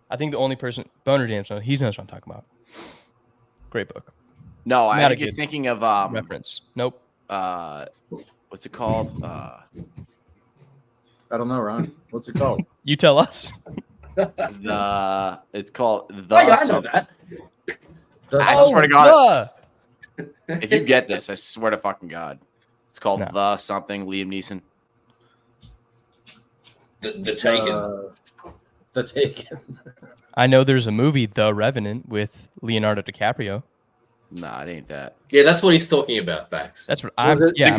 C: I think the only person Boner James knows he knows what I'm talking about. Great book.
D: No, I
C: Not a
D: think you're
C: good
D: thinking of
C: Reference. Nope.
D: what's it called?
A: I don't know, Ron. What's it called?
C: You tell us.
D: It's called the.
F: I know that.
D: I swear to God. If you get this, I swear to fucking God. It's called The Something, Liam Neeson.
F: The Taken.
A: The Taken.
C: I know there's a movie, The Revenant, with Leonardo DiCaprio.
D: Nah, it ain't that.
F: Yeah, that's what he's talking about, Facts.
C: That's what I'm.
D: Yeah, the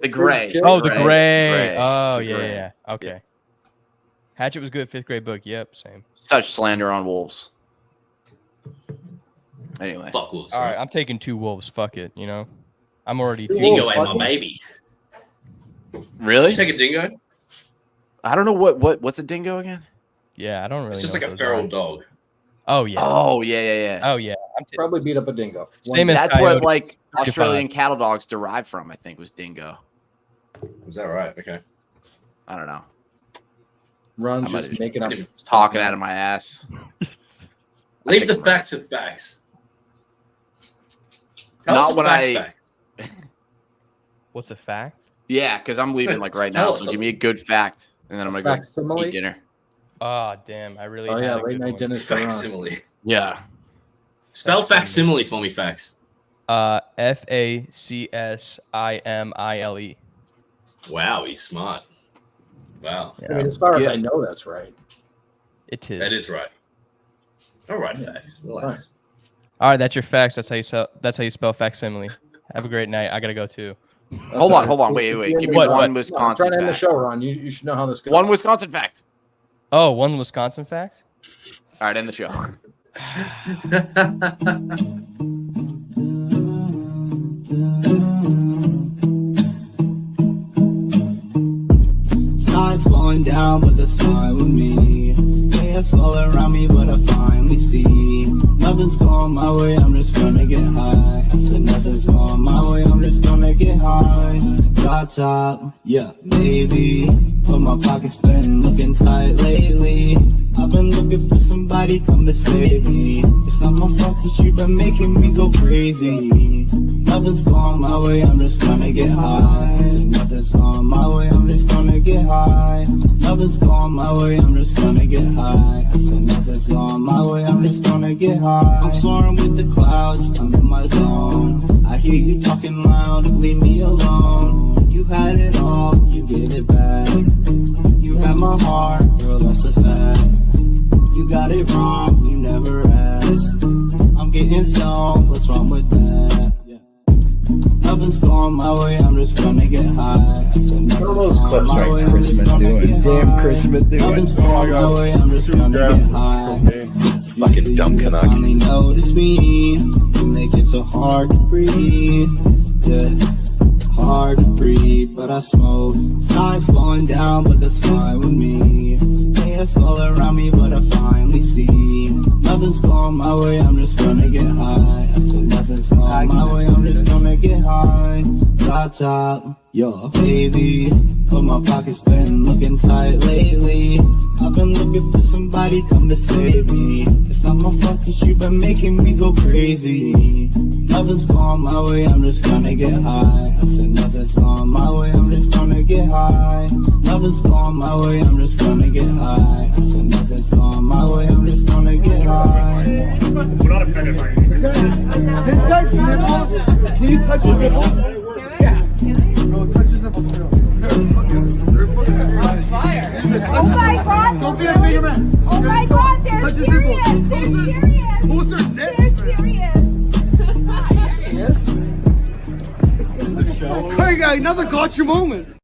D: Gray.
C: Oh, the Gray. Oh, yeah. Okay. Yeah. Hatchet was good. 5th grade book. Yep, same.
D: Such slander on wolves. Anyway.
F: Fuck wolves.
C: All right, I'm taking 2 wolves. Fuck it. You know, I'm already.
F: Dingo ain't my baby.
D: Really?
F: Did you take a dingo?
D: I don't know what's a dingo again.
C: Yeah, I don't really.
F: It's just
C: know
F: like a feral dog.
C: Oh yeah.
D: Oh yeah.
C: Oh yeah.
A: Probably beat up a dingo.
C: Same as
D: that's
C: coyote.
D: what like Australian cattle dogs derived from. I think was dingo.
F: Is that right? Okay.
D: I don't know.
A: Ron's just making up.
D: Talking out of my ass.
F: Leave the facts with facts.
D: Not when facts.
C: What's a fact?
D: Yeah, because I'm leaving like right now. So give me a good fact, and then I'm gonna go eat dinner.
C: Oh damn! I really.
A: Oh yeah, late night dinner.
F: Facsimile.
D: Yeah.
F: Spell facsimile for me, Facts.
C: FACSIMILE.
F: Wow, he's smart. Wow.
A: I mean, as far as I know, that's right.
C: It is.
F: That is right. All right, Facts. Relax.
C: All right, that's your facts. That's how you spell facsimile. Have a great night. I gotta go too.
D: Hold on. Wait. Give me one Wisconsin
A: I'm trying to end the
D: fact.
A: show, Ron. You should know how this goes.
D: One Wisconsin fact.
C: Oh, one Wisconsin fact?
D: All right, end the show.
G: Stars falling down, but that's fine with me. Chaos all around me, but I finally see nothing's going my way, I'm just gonna get high. I said nothing's going my way, I'm just gonna get high. Drop top, yeah, baby. But my pocket's been looking tight lately. I've been looking for somebody come to save me. It's not my fault that you've been making me go crazy. Nothing's going my way, I'm just gonna get high. I said nothing's going my way, I'm just gonna get high. Nothing's going my way, I'm just gonna get high. I said nothing's going my way, I'm just gonna get high. I'm soaring with the clouds, I'm in my zone. I hear you talking loud, leave me alone. You had it all, you gave it back. You had my heart, girl, that's a fact. You got it wrong, you never asked. I'm getting stoned, what's wrong with that? Nothing's going my way, I'm just gonna get high. Some
E: of those clips right Christmas doing.
G: Damn Christmas doing. Nothing's going my way, I'm just gonna get high.
E: Fucking dumb Canuck.
G: Finally notice me. You make it so hard to breathe. Yeah. Hard to breathe, but I smoke. Stars falling down, but that's fine with me. Chaos all around me, but I finally see nothing's going my way, I'm just gonna get high. I said nothing's going my way, I'm just gonna get high. Drop top, yo, baby. But my pocket's been looking tight lately. I've been looking for somebody come to save me. It's not my fault that you've been making me go crazy. Nothing's going my way, I'm just gonna get high. I said nothing's going my way, I'm just gonna get high. Nothing's going my way, I'm just gonna get high. I said nothing's going my way, I'm just gonna get high.
H: We're not offended by anything. This guy's nipple, can you touch his nipples? Yeah. Bro, touch his nipples. On fire.
I: Oh my God.
H: Go get a bigger man.
I: Oh my God, they're
H: touch his
I: serious.
H: nipples.
I: They're serious.
H: Who's their nips?
I: They're serious.
H: Yes. Hey, guy, another gotcha moment.